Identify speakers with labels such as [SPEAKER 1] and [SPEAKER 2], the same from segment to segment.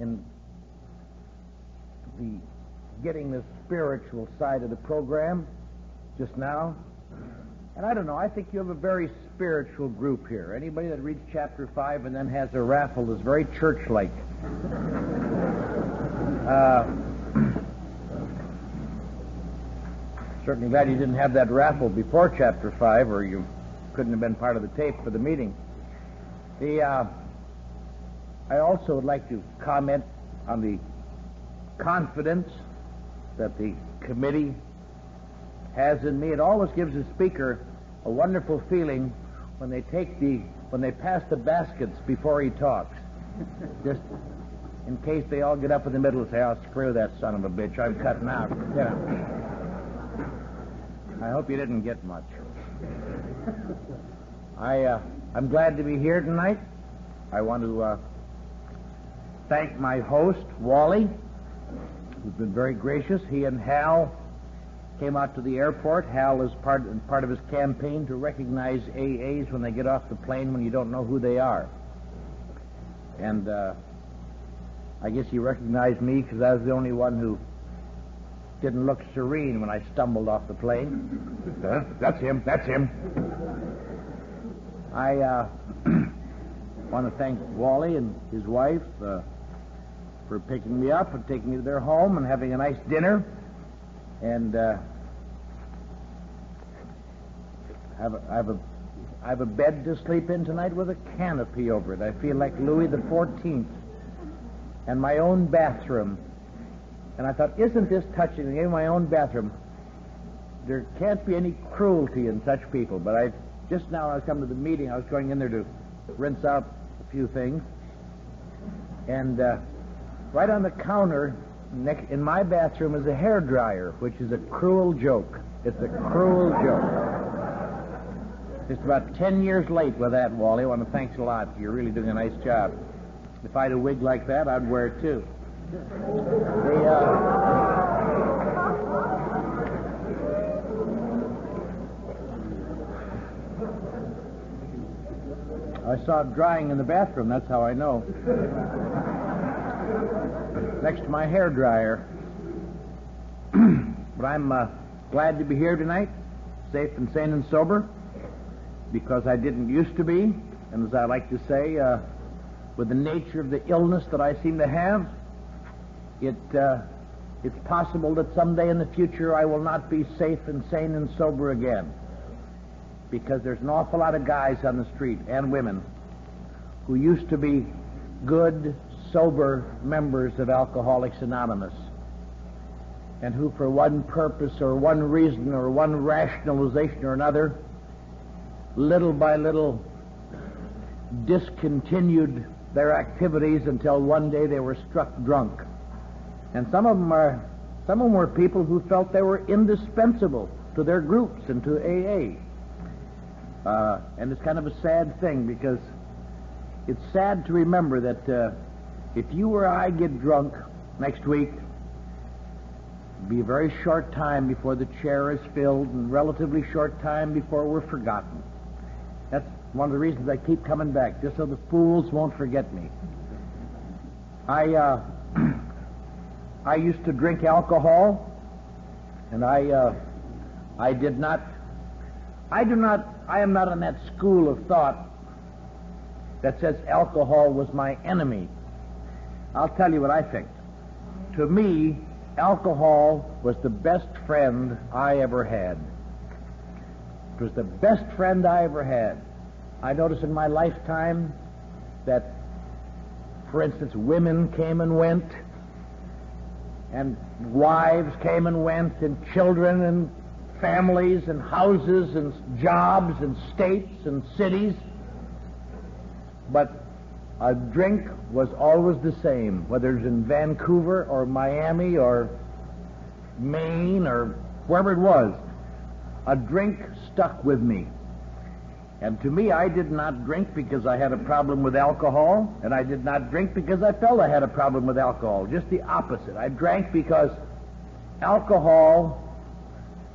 [SPEAKER 1] in getting the spiritual side of the program just now. And I don't know, I think you have a very spiritual group here. Anybody that reads chapter 5 and then has a raffle is very church-like. Certainly glad you didn't have that raffle before chapter 5, or you couldn't have been part of the tape for the meeting. I also would like to comment on the confidence that the committee has in me. It always gives the speaker a wonderful feeling when they pass the baskets before he talks. Just in case they all get up in the middle and say, "Oh, screw that son of a bitch, I'm cutting out." You know. I hope you didn't get much. I'm glad to be here tonight. I want to thank my host, Wally, who's been very gracious. He and Hal came out to the airport. Hal is part of his campaign to recognize AAs when they get off the plane when you don't know who they are. And I guess he recognized me because I was the only one who didn't look serene when I stumbled off the plane. That's him. I want to thank Wally and his wife for picking me up and taking me to their home and having a nice dinner. And I have a bed to sleep in tonight with a canopy over it. I feel like Louis the 14th. And my own bathroom. And I thought, isn't this touching? In my own bathroom. There can't be any cruelty in such people. But just now I was coming to the meeting, I was going in there to rinse out a few things. And right on the counter in my bathroom is a hairdryer, which is a cruel joke. It's a cruel joke. Just about 10 years late with that, Wally. I want to thanks a lot. You're really doing a nice job. If I had a wig like that, I'd wear it too. I saw it drying in the bathroom, that's how I know. Next to my hair dryer. But I'm glad to be here tonight, safe and sane and sober, because I didn't used to be. And as I like to say, with the nature of the illness that I seem to have, it's possible that someday in the future I will not be safe and sane and sober again. Because there's an awful lot of guys on the street, and women, who used to be good, sober members of Alcoholics Anonymous, and who for one purpose or one reason or one rationalization or another, little by little discontinued their activities until one day they were struck drunk. And some of them were people who felt they were indispensable to their groups and to AA. And it's kind of a sad thing, because it's sad to remember that if you or I get drunk next week, it'll be a very short time before the chair is filled, and relatively short time before we're forgotten. That's one of the reasons I keep coming back, just so the fools won't forget me. I used to drink alcohol, and I am not in that school of thought that says alcohol was my enemy. I'll tell you what I think. To me, alcohol was the best friend I ever had. It was the best friend I ever had. I noticed in my lifetime that, for instance, women came and went, and wives came and went, and children and families and houses and jobs and states and cities. But a drink was always the same, whether it's in Vancouver or Miami or Maine or wherever it was. A drink stuck with me. And to me, I did not drink because I had a problem with alcohol, and I did not drink because I felt I had a problem with alcohol. Just the opposite. I drank because alcohol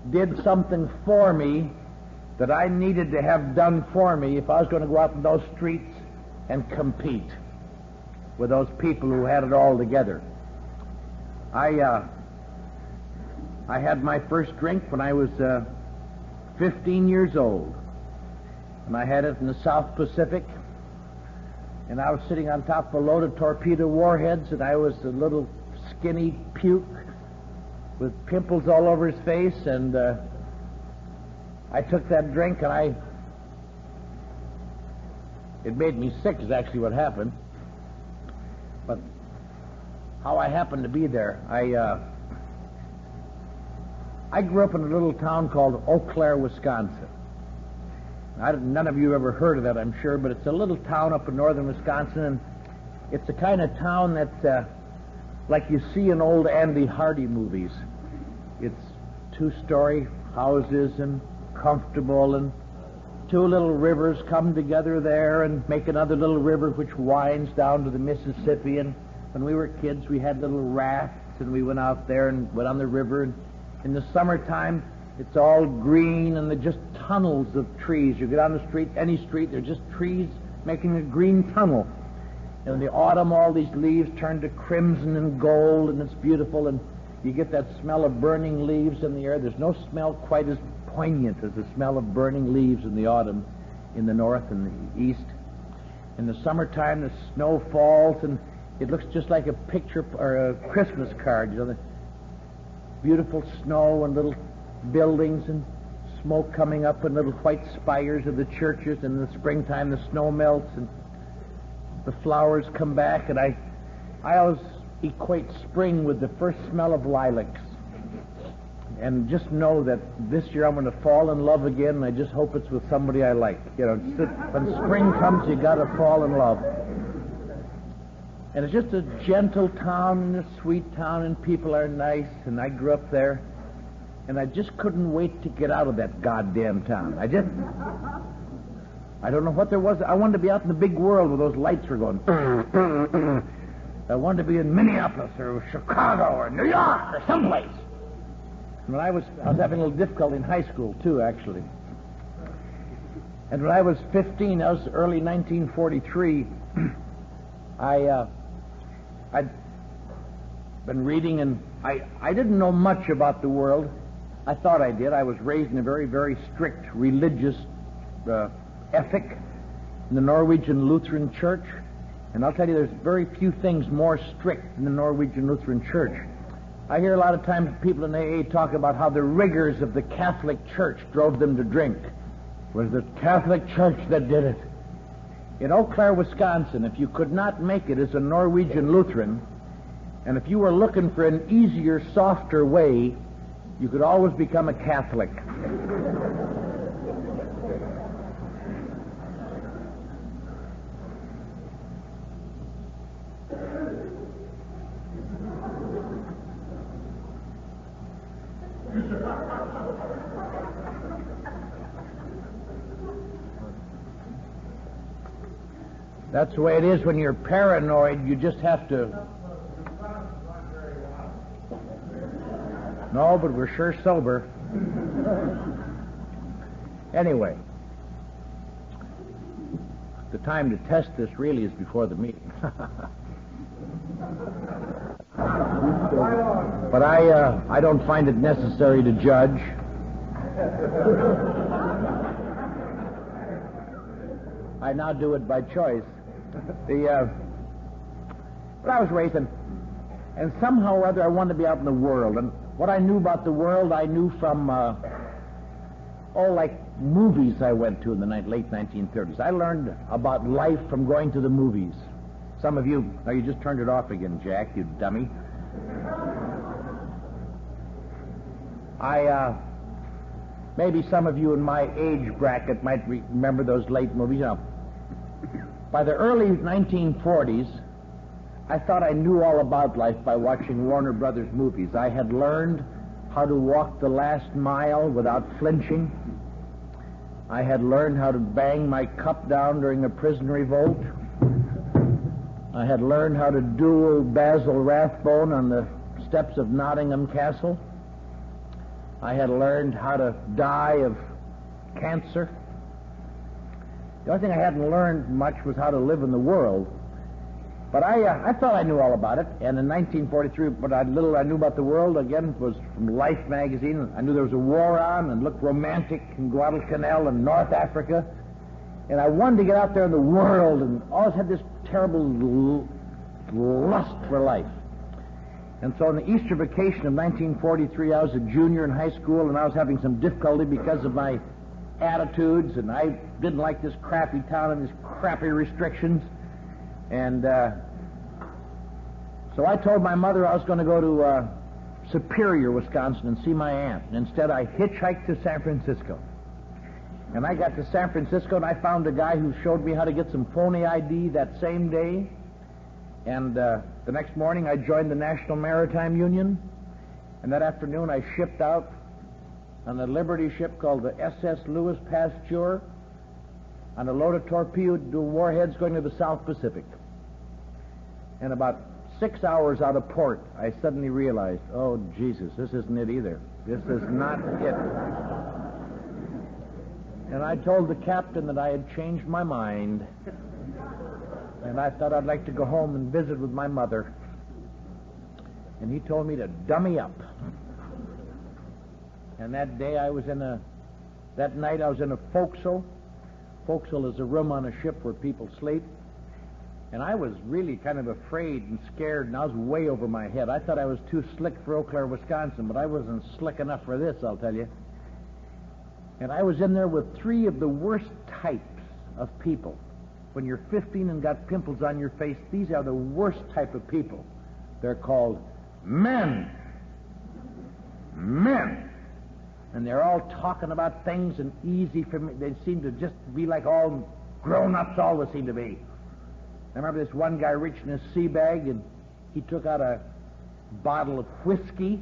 [SPEAKER 1] did something for me that I needed to have done for me if I was going to go out in those streets and compete. with those people who had it all together. I had my first drink when I was 15 years old, and I had it in the South Pacific, and I was sitting on top of a load of torpedo warheads, and I was a little skinny puke with pimples all over his face, and I took that drink, and it made me sick is actually what happened. But how I happened to be there, I grew up in a little town called Eau Claire, Wisconsin. None of you ever heard of that, I'm sure, but it's a little town up in northern Wisconsin, and it's the kind of town that's like you see in old Andy Hardy movies. It's two-story houses and comfortable, and two little rivers come together there and make another little river which winds down to the Mississippi. And when we were kids, we had little rafts, and we went out there and went on the river. And in the summertime, it's all green, and they're just tunnels of trees. You get on the street, any street, they're just trees making a green tunnel. And in the autumn, all these leaves turn to crimson and gold, and it's beautiful, and you get that smell of burning leaves in the air. There's no smell quite as poignant as the smell of burning leaves in the autumn in the north and the east. In the summertime, the snow falls, and it looks just like a picture or a Christmas card, you know, the beautiful snow and little buildings and smoke coming up and little white spires of the churches. And in the springtime, the snow melts and the flowers come back, and I always equate spring with the first smell of lilacs. And just know that this year I'm going to fall in love again, and I just hope it's with somebody I like. You know, when spring comes, you got to fall in love. And it's just a gentle town and a sweet town, and people are nice, and I grew up there, and I just couldn't wait to get out of that goddamn town. I don't know what there was. I wanted to be out in the big world where those lights were going. I wanted to be in Minneapolis or Chicago or New York or someplace. When I was having a little difficulty in high school, too, actually. And when I was 15, that was early 1943, I'd been reading, and I didn't know much about the world. I thought I did. I was raised in a very, very strict religious ethic in the Norwegian Lutheran Church. And I'll tell you, there's very few things more strict than the Norwegian Lutheran Church. I hear a lot of times people in AA talk about how the rigors of the Catholic Church drove them to drink. It was the Catholic Church that did it. In Eau Claire, Wisconsin, if you could not make it as a Norwegian Lutheran, and if you were looking for an easier, softer way, you could always become a Catholic. That's the way it is when you're paranoid. You just have to... No, but we're sure sober. Anyway, the time to test this really is before the meeting. But I don't find it necessary to judge. I now do it by choice. But I was raised in, and somehow or other I wanted to be out in the world. And what I knew about the world, I knew from, like movies I went to in the late 1930s. I learned about life from going to the movies. Some of you, you just turned it off again, Jack, you dummy. Maybe some of you in my age bracket might remember those late movies. You know, by the early 1940s, I thought I knew all about life by watching Warner Brothers movies. I had learned how to walk the last mile without flinching. I had learned how to bang my cup down during a prison revolt. I had learned how to duel Basil Rathbone on the steps of Nottingham Castle. I had learned how to die of cancer. The only thing I hadn't learned much was how to live in the world. But I thought I knew all about it, and in 1943, what little I knew about the world, again, was from Life magazine. I knew there was a war on, and looked romantic in Guadalcanal and North Africa, and I wanted to get out there in the world, and always had this terrible lust for life. And so in the Easter vacation of 1943, I was a junior in high school, and I was having some difficulty because of my attitudes, and I didn't like this crappy town and these crappy restrictions. And so I told my mother I was going to go to Superior, Wisconsin, and see my aunt. And instead, I hitchhiked to San Francisco. And I got to San Francisco, and I found a guy who showed me how to get some phony ID that same day. And the next morning, I joined the National Maritime Union. And that afternoon, I shipped out on a Liberty ship called the SS Louis Pasteur on a load of torpedo warheads going to the South Pacific. And about 6 hours out of port, I suddenly realized, oh, Jesus, this isn't it either. This is not it. And I told the captain that I had changed my mind, and I thought I'd like to go home and visit with my mother. And he told me to dummy up. And that night I was in a forecastle. Forecastle is a room on a ship where people sleep. And I was really kind of afraid and scared, and I was way over my head. I thought I was too slick for Eau Claire, Wisconsin, but I wasn't slick enough for this, I'll tell you. And I was in there with 3 of the worst types of people. When you're 15 and got pimples on your face, these are the worst type of people. They're called men. Men. And they're all talking about things and easy for me. They seem to just be like all grown-ups always seem to be. I remember this one guy reached in his sea bag and he took out a bottle of whiskey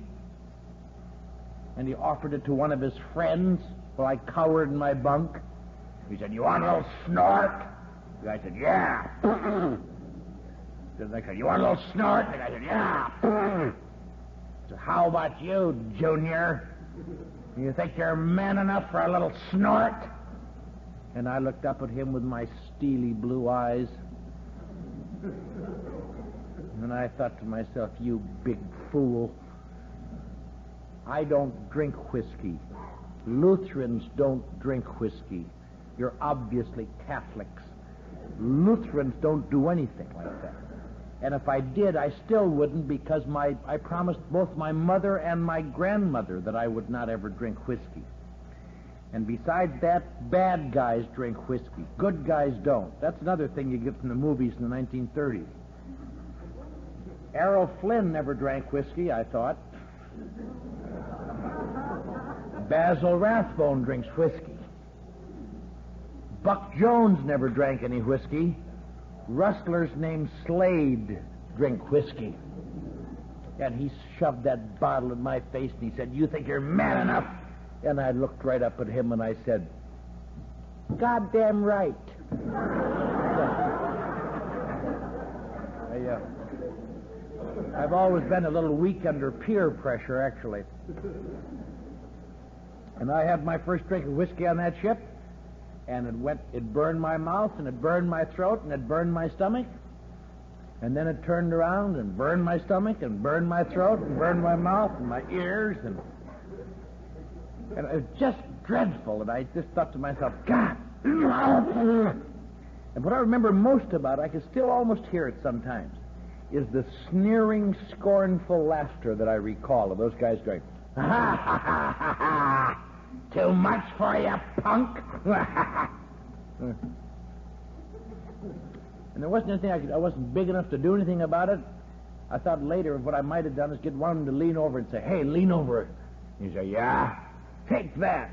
[SPEAKER 1] and he offered it to one of his friends. Well, I cowered in my bunk. He said, "You want a little snort?" The guy said, "Yeah." I said, "You want a little snort?" The guy said, "Yeah." So how about you, Junior? You think you're man enough for a little snort? And I looked up at him with my steely blue eyes. And I thought to myself, you big fool. I don't drink whiskey. Lutherans don't drink whiskey. You're obviously Catholics. Lutherans don't do anything like that. And if I did, I still wouldn't, because I promised both my mother and my grandmother that I would not ever drink whiskey. And besides that, bad guys drink whiskey. Good guys don't. That's another thing you get from the movies in the 1930s. Errol Flynn never drank whiskey, I thought. Basil Rathbone drinks whiskey. Buck Jones never drank any whiskey. Rustlers named Slade drink whiskey. And he shoved that bottle in my face and he said, "You think you're man enough?" And I looked right up at him and I said, "Goddamn right." I've always been a little weak under peer pressure, actually. And I had my first drink of whiskey on that ship, and it burned my mouth, and it burned my throat, and it burned my stomach. And then it turned around and burned my stomach, and burned my throat, and burned my mouth, and my ears, and it was just dreadful. And I just thought to myself, God. And what I remember most about it, I can still almost hear it sometimes, is the sneering, scornful laughter that I recall of those guys going, "Ha ha ha ha ha! Too much for you, punk!" And there wasn't anything I wasn't big enough to do anything about it. I thought later what I might have done is get one of them to lean over and say, "Hey, lean over." And he'd say, "Yeah, take that."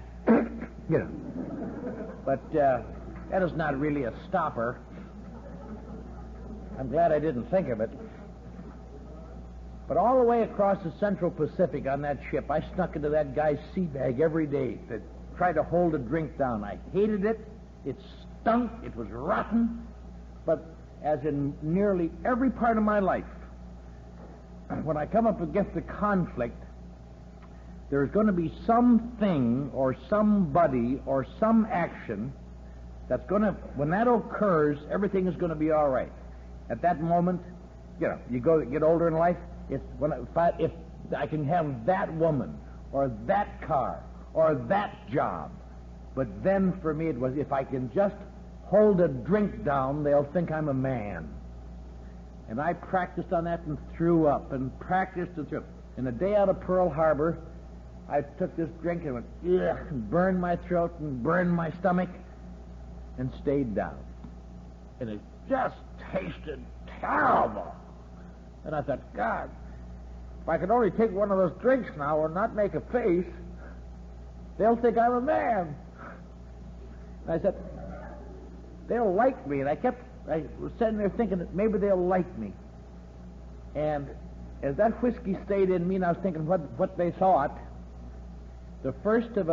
[SPEAKER 1] You know. But that is not really a stopper. I'm glad I didn't think of it. But all the way across the Central Pacific on that ship, I snuck into that guy's sea bag every day to try to hold a drink down. I hated it. It stunk. It was rotten. But as in nearly every part of my life, when I come up against a conflict, there's going to be something or somebody or some action that's going to, when that occurs, everything is going to be all right. At that moment, you get older in life, it's if I can have that woman or that car or that job. But then for me it was, if I can just hold a drink down, they'll think I'm a man. And I practiced on that and threw up and practiced and threw up. And the day out of Pearl Harbor, I took this drink and went, ugh, and burned my throat and burned my stomach and stayed down. And it just tasted terrible. And I thought, God, if I could only take one of those drinks now and not make a face, they'll think I'm a man. And I said, they'll like me. And I was sitting there thinking that maybe they'll like me. And as that whiskey stayed in me and I was thinking what they thought, the first of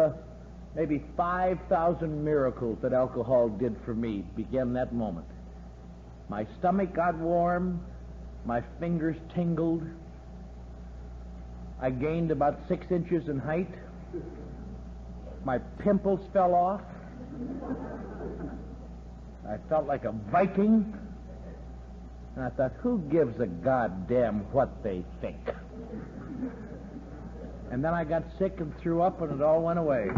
[SPEAKER 1] maybe 5,000 miracles that alcohol did for me began that moment. My stomach got warm, my fingers tingled, I gained about 6 inches in height, my pimples fell off, I felt like a Viking, and I thought, who gives a goddamn what they think? And then I got sick and threw up, and it all went away.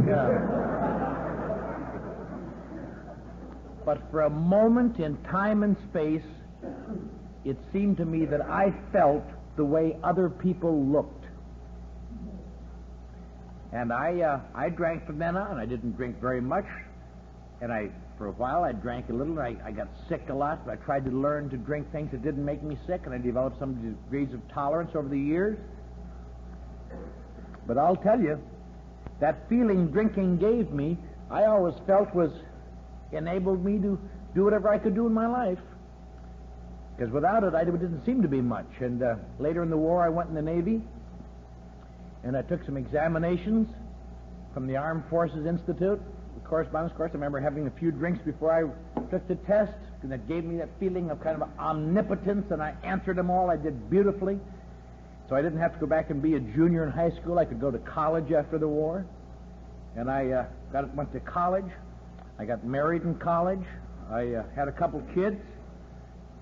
[SPEAKER 1] But for a moment in time and space, it seemed to me that I felt the way other people looked. And I drank from then on. I didn't drink very much, and for a while I drank a little. I got sick a lot, but I tried to learn to drink things that didn't make me sick, and I developed some degrees of tolerance over the years. But I'll tell you, that feeling drinking gave me, I always felt enabled me to do whatever I could do in my life. Because without it, it didn't seem to be much. And later in the war, I went in the Navy, and I took some examinations from the Armed Forces Institute, the correspondence course. I remember having a few drinks before I took the test, and that gave me that feeling of kind of omnipotence, and I answered them all. I did beautifully. So I didn't have to go back and be a junior in high school. I could go to college after the war. And I went to college. I got married in college. I had a couple kids.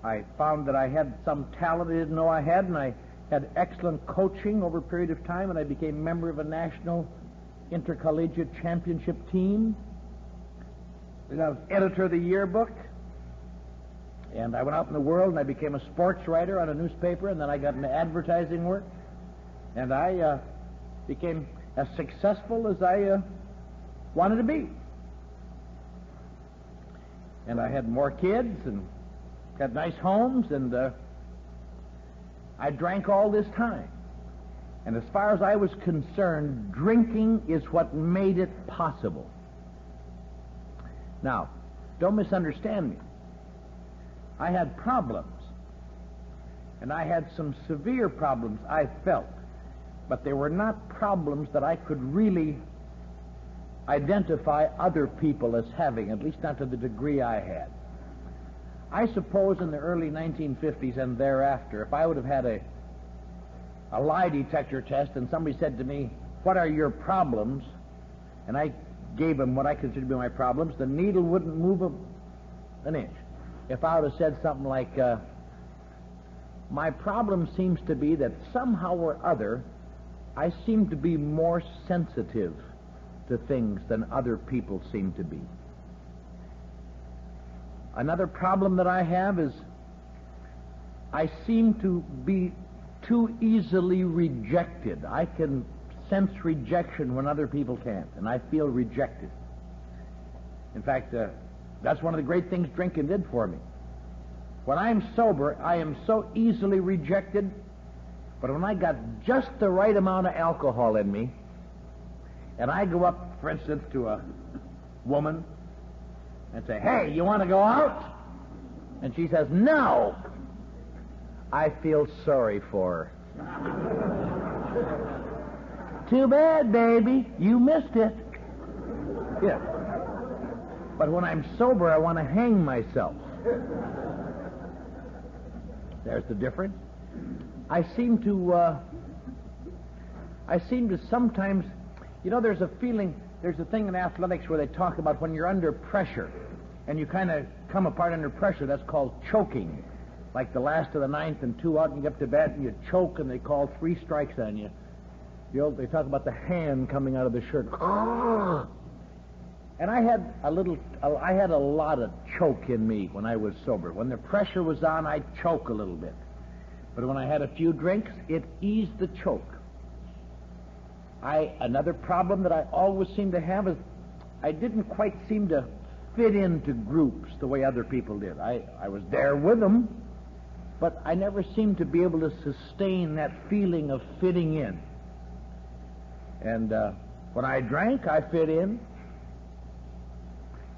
[SPEAKER 1] I found that I had some talent I didn't know I had, and I had excellent coaching over a period of time, and I became a member of a national intercollegiate championship team. And I was editor of the yearbook. And I went out in the world, and I became a sports writer on a newspaper, and then I got into advertising work. And I became as successful as I wanted to be. And I had more kids and had nice homes, and I drank all this time. And as far as I was concerned, drinking is what made it possible. Now, don't misunderstand me. I had problems, and I had some severe problems, I felt, but they were not problems that I could really identify other people as having, at least not to the degree I had. I suppose in the early 1950s and thereafter, if I would have had a lie detector test and somebody said to me, what are your problems? And I gave them what I considered to be my problems, the needle wouldn't move an inch. If I would have said something like, my problem seems to be that somehow or other I seem to be more sensitive to things than other people seem to be. Another problem that I have is I seem to be too easily rejected. I can sense rejection when other people can't, and I feel rejected. In fact, that's one of the great things drinking did for me. When I'm sober, I am so easily rejected, but when I got just the right amount of alcohol in me, and I go up, for instance, to a woman and say, hey, you want to go out? And she says, no. I feel sorry for her. Too bad, baby. You missed it. Yeah. But when I'm sober, I want to hang myself. There's the difference. I seem to sometimes, there's a feeling, there's a thing in athletics where they talk about when you're under pressure and you kind of come apart under pressure, that's called choking. like the last of the ninth and 2 out, and you get up to bat and you choke, and they call 3 strikes on you. They talk about the hand coming out of the shirt. And I had a lot of choke in me when I was sober. When the pressure was on, I'd choke a little bit. But when I had a few drinks, it eased the choke. Another problem that I always seemed to have is I didn't quite seem to fit into groups the way other people did. I was there with them, but I never seemed to be able to sustain that feeling of fitting in. And when I drank, I fit in.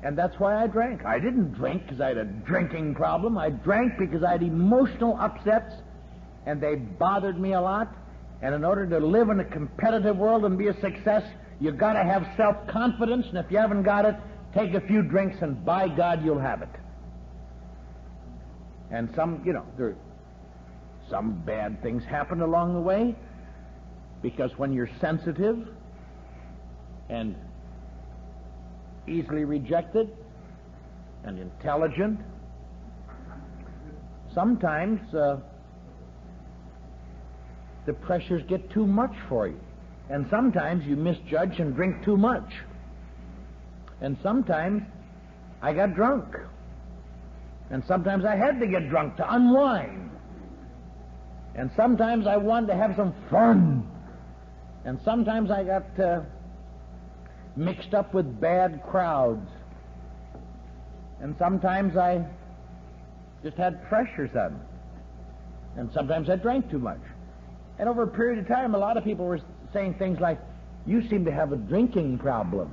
[SPEAKER 1] And that's why I drank. I didn't drink because I had a drinking problem. I drank because I had emotional upsets, and they bothered me a lot. And in order to live in a competitive world and be a success, you've got to have self-confidence, and if you haven't got it, take a few drinks, and by God, you'll have it. And some bad things happen along the way, because when you're sensitive and easily rejected and intelligent, sometimes the pressures get too much for you. And sometimes you misjudge and drink too much. And sometimes I got drunk. And sometimes I had to get drunk to unwind. And sometimes I wanted to have some fun. And sometimes I got mixed up with bad crowds. And sometimes I just had pressures on me. And sometimes I drank too much. And over a period of time, a lot of people were saying things like, "You seem to have a drinking problem."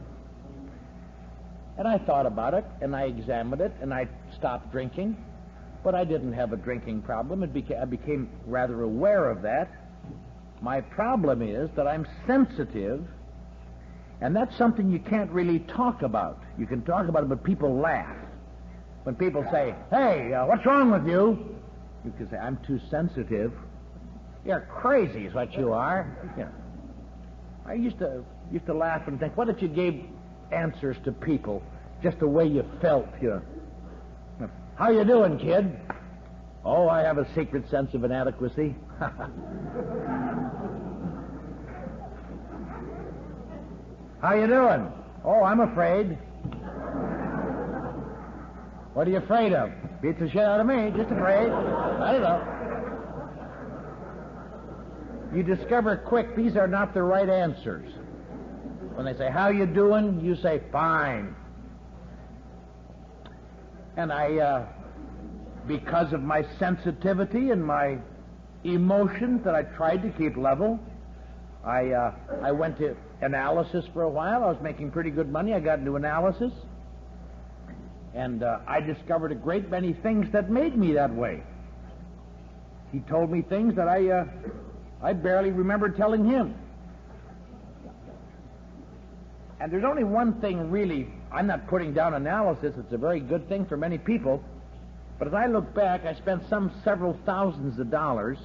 [SPEAKER 1] And I thought about it, and I examined it, and I stopped drinking. But I didn't have a drinking problem. I became rather aware of that. My problem is that I'm sensitive, and that's something you can't really talk about. You can talk about it, but people laugh. When people say, "Hey, what's wrong with you?" You can say, "I'm too sensitive." "You're crazy is what you are." You know. I used to laugh and think, what if you gave answers to people just the way you felt, you know? "How you doing, kid?" "Oh, I have a secret sense of inadequacy." "How you doing?" "Oh, I'm afraid." "What are you afraid of?" "Beats the shit out of me, just afraid." I don't know. You discover quick these are not the right answers. When they say, "How you doing?" you say, "Fine." And because of my sensitivity and my emotions that I tried to keep level, I went to analysis for a while. I was making pretty good money. I got into analysis. And I discovered a great many things that made me that way. He told me things that I barely remember telling him. And there's only one thing really, I'm not putting down analysis, it's a very good thing for many people, but as I look back, I spent several thousands of dollars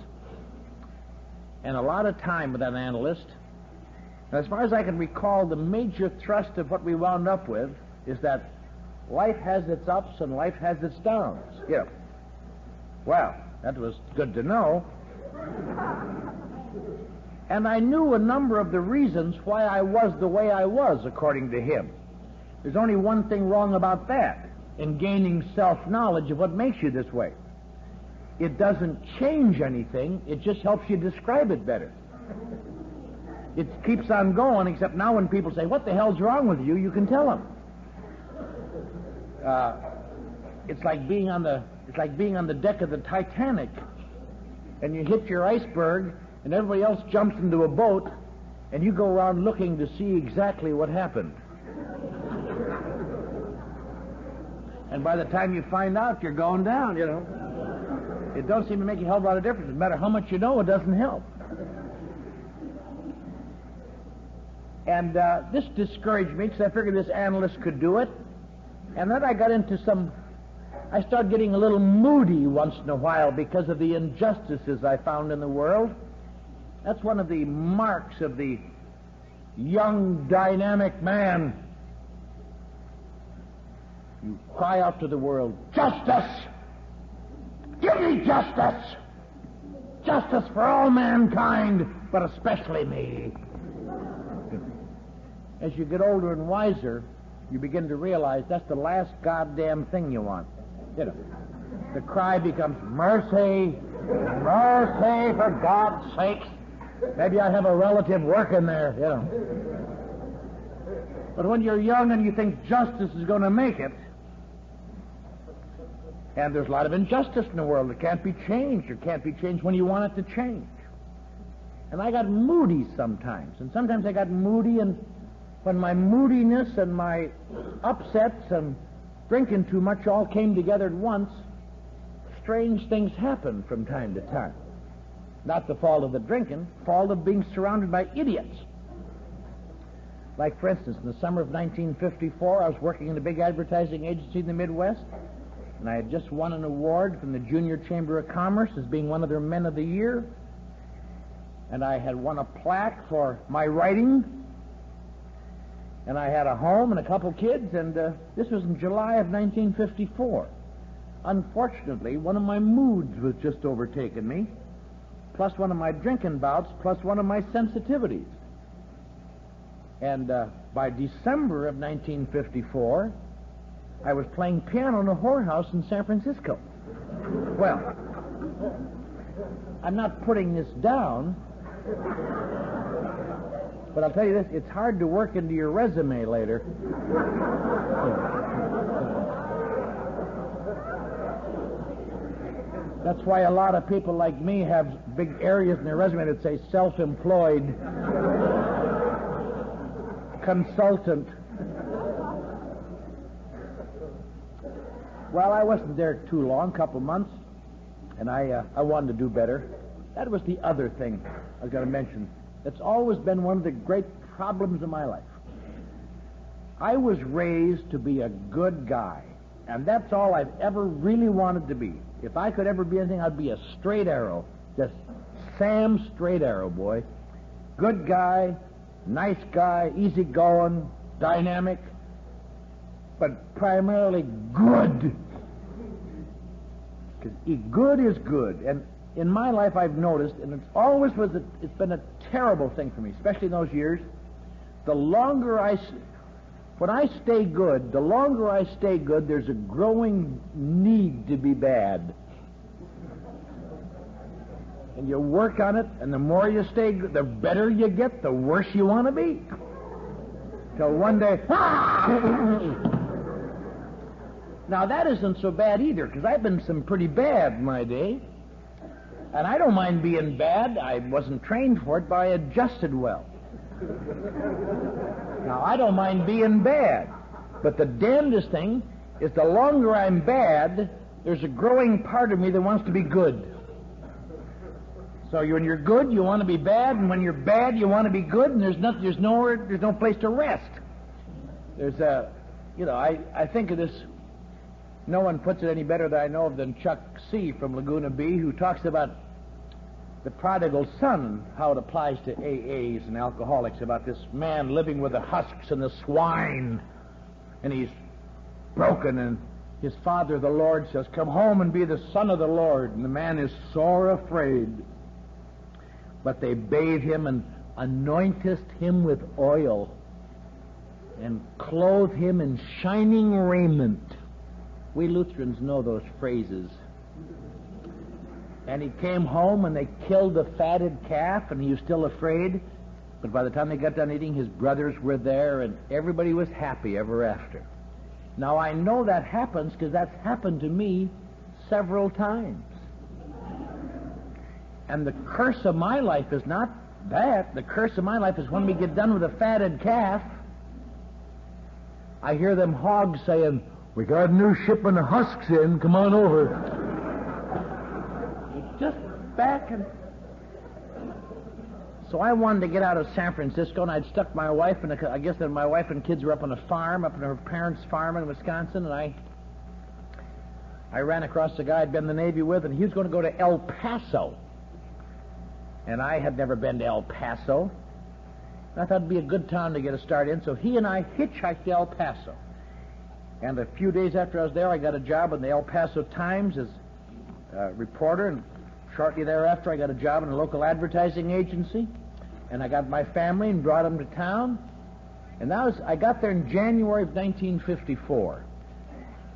[SPEAKER 1] and a lot of time with that analyst. And as far as I can recall, the major thrust of what we wound up with is that life has its ups and life has its downs. Yeah. Well, that was good to know. And I knew a number of the reasons why I was the way I was, according to him. There's only one thing wrong about that, in gaining self-knowledge of what makes you this way. It doesn't change anything, it just helps you describe it better. It keeps on going, except now when people say, "What the hell's wrong with you?" you can tell them. It's like being on the deck of the Titanic, and you hit your iceberg, and everybody else jumps into a boat, and you go around looking to see exactly what happened. And by the time you find out, you're going down, you know. It don't seem to make a hell of a lot of difference. No matter how much you know, it doesn't help. And this discouraged me, because I figured this analyst could do it. And then I started getting a little moody once in a while because of the injustices I found in the world. That's one of the marks of the young, dynamic man. You cry out to the world, "Justice! Give me justice. Justice for all mankind, but especially me. As you get older and wiser, you begin to realize that's the last goddamn thing you want. You know, the cry becomes, mercy, mercy, for God's sakes. Maybe I have a relative working there, you know. But when you're young and you think justice is going to make it, and there's a lot of injustice in the world that can't be changed, or can't be changed when you want it to change. And I got moody sometimes, and sometimes I got moody, and when my moodiness and my upsets and drinking too much all came together at once, strange things happen from time to time. Not the fault of the drinking, fault of being surrounded by idiots. Like, for instance, in the summer of 1954, I was working in a big advertising agency in the Midwest, and I had just won an award from the Junior Chamber of Commerce as being one of their Men of the Year, and I had won a plaque for my writing, and I had a home and a couple kids, and this was in July of 1954. Unfortunately, one of my moods was just overtaken me, plus one of my drinking bouts, plus one of my sensitivities. And by December of 1954, I was playing piano in a whorehouse in San Francisco. Well, I'm not putting this down, but I'll tell you this, it's hard to work into your resume later. That's why a lot of people like me have big areas in their resume that say self-employed, consultant. Well, I wasn't there too long, a couple months, and I wanted to do better. That was the other thing I was going to mention. It's always been one of the great problems of my life. I was raised to be a good guy, and that's all I've ever really wanted to be. If I could ever be anything, I'd be a straight arrow. Just Sam Straight Arrow, boy. Good guy, nice guy, easygoing, dynamic, but primarily good. Because good is good. And in my life I've noticed, and it's been a terrible thing for me, especially in those years, when I stay good, the longer I stay good, there's a growing need to be bad. And you work on it, and the more you stay good, the better you get, the worse you want to be. Till one day, Now, that isn't so bad either, because I've been some pretty bad in my day. And I don't mind being bad. I wasn't trained for it, but I adjusted well. Now, I don't mind being bad. But the damnedest thing is the longer I'm bad, there's a growing part of me that wants to be good. So when you're good, you want to be bad, and when you're bad, you want to be good, and there's no place to rest. I think of this. No one puts it any better that I know of than Chuck C. from Laguna Beach, who talks about the prodigal son and how it applies to AAs and alcoholics, about this man living with the husks and the swine, and he's broken, and his father, the Lord, says, "Come home and be the son of the Lord," and the man is sore afraid. But they bathe him and anointest him with oil and clothe him in shining raiment. We Lutherans know those phrases. And he came home and they killed the fatted calf, and he was still afraid. But by the time they got done eating, his brothers were there, and everybody was happy ever after. Now, I know that happens because that's happened to me several times. And the curse of my life is not that. The curse of my life is when we get done with a fatted calf, I hear them hogs saying, "We got a new shipment of husks in, come on over." Just back and... So I wanted to get out of San Francisco, and I'd stuck my wife, and I guess that my wife and kids were up on a farm, up on her parents' farm in Wisconsin, and I ran across a guy I'd been in the Navy with, and he was going to go to El Paso. And I had never been to El Paso. And I thought it'd be a good town to get a start in, so he and I hitchhiked to El Paso. And a few days after I was there, I got a job in the El Paso Times as reporter, and shortly thereafter I got a job in a local advertising agency, and I got my family and brought them to town. And I got there in January of 1954.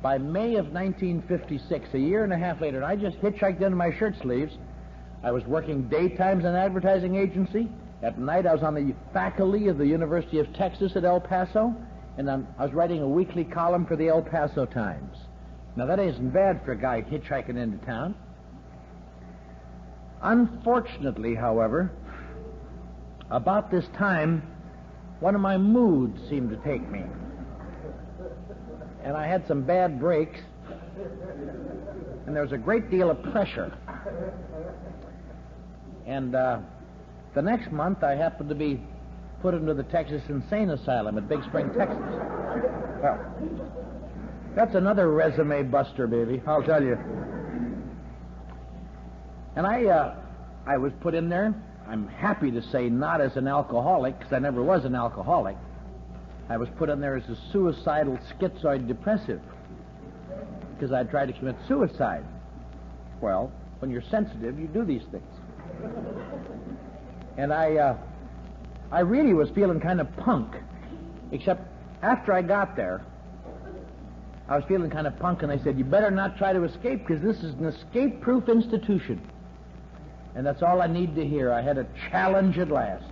[SPEAKER 1] By May of 1956, a year and a half later, and I just hitchhiked into my shirt sleeves. I was working daytimes in an advertising agency. At night, I was on the faculty of the University of Texas at El Paso, and I was writing a weekly column for the El Paso Times. Now, that isn't bad for a guy hitchhiking into town. Unfortunately, however, about this time, one of my moods seemed to take me. And I had some bad breaks, and there was a great deal of pressure. And the next month, I happened to be put into the Texas Insane Asylum at Big Spring, Texas. Well, that's another resume buster, baby, I'll tell you. And I was put in there, I'm happy to say, not as an alcoholic, because I never was an alcoholic. I was put in there as a suicidal schizoid depressive, because I tried to commit suicide. Well, when you're sensitive, you do these things. And I really was feeling kind of punk, except after I got there, I was feeling kind of punk, and they said, you better not try to escape, because this is an escape-proof institution. And that's all I need to hear. I had a challenge at last.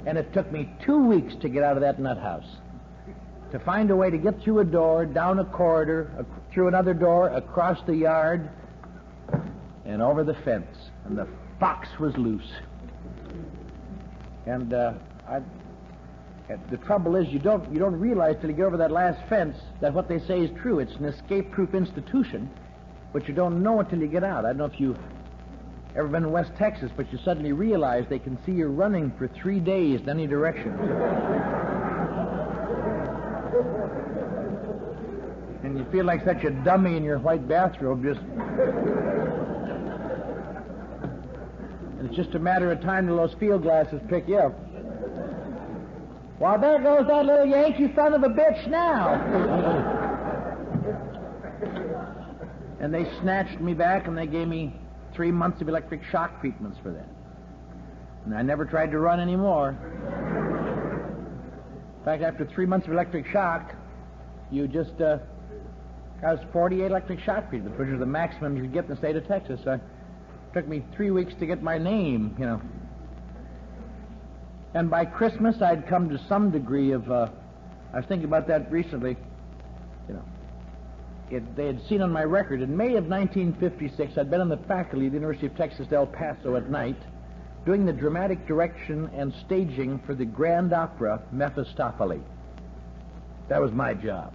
[SPEAKER 1] And it took me 2 weeks to get out of that nut house, to find a way to get through a door, down a corridor, through another door, across the yard, and over the fence. And the fox was loose. And the trouble is, you don't realize till you get over that last fence that what they say is true. It's an escape-proof institution, but you don't know it till you get out. I don't know if you've ever been in West Texas, but you suddenly realize they can see you running for 3 days in any direction. And you feel like such a dummy in your white bathrobe, just... And it's just a matter of time till those field glasses pick you up. Well, there goes that little Yankee son of a bitch now. And they snatched me back, and they gave me 3 months of electric shock treatments for that. And I never tried to run anymore. In fact, after 3 months of electric shock, you just, I was 48 electric shock treatments, which is the maximum you could get in the state of Texas. It took me 3 weeks to get my name, you know. And by Christmas, I'd come to some degree of, I was thinking about that recently, you know. They had seen on my record, in May of 1956, I'd been on the faculty of the University of Texas El Paso at night, doing the dramatic direction and staging for the grand opera Mephistopheles. That was my job.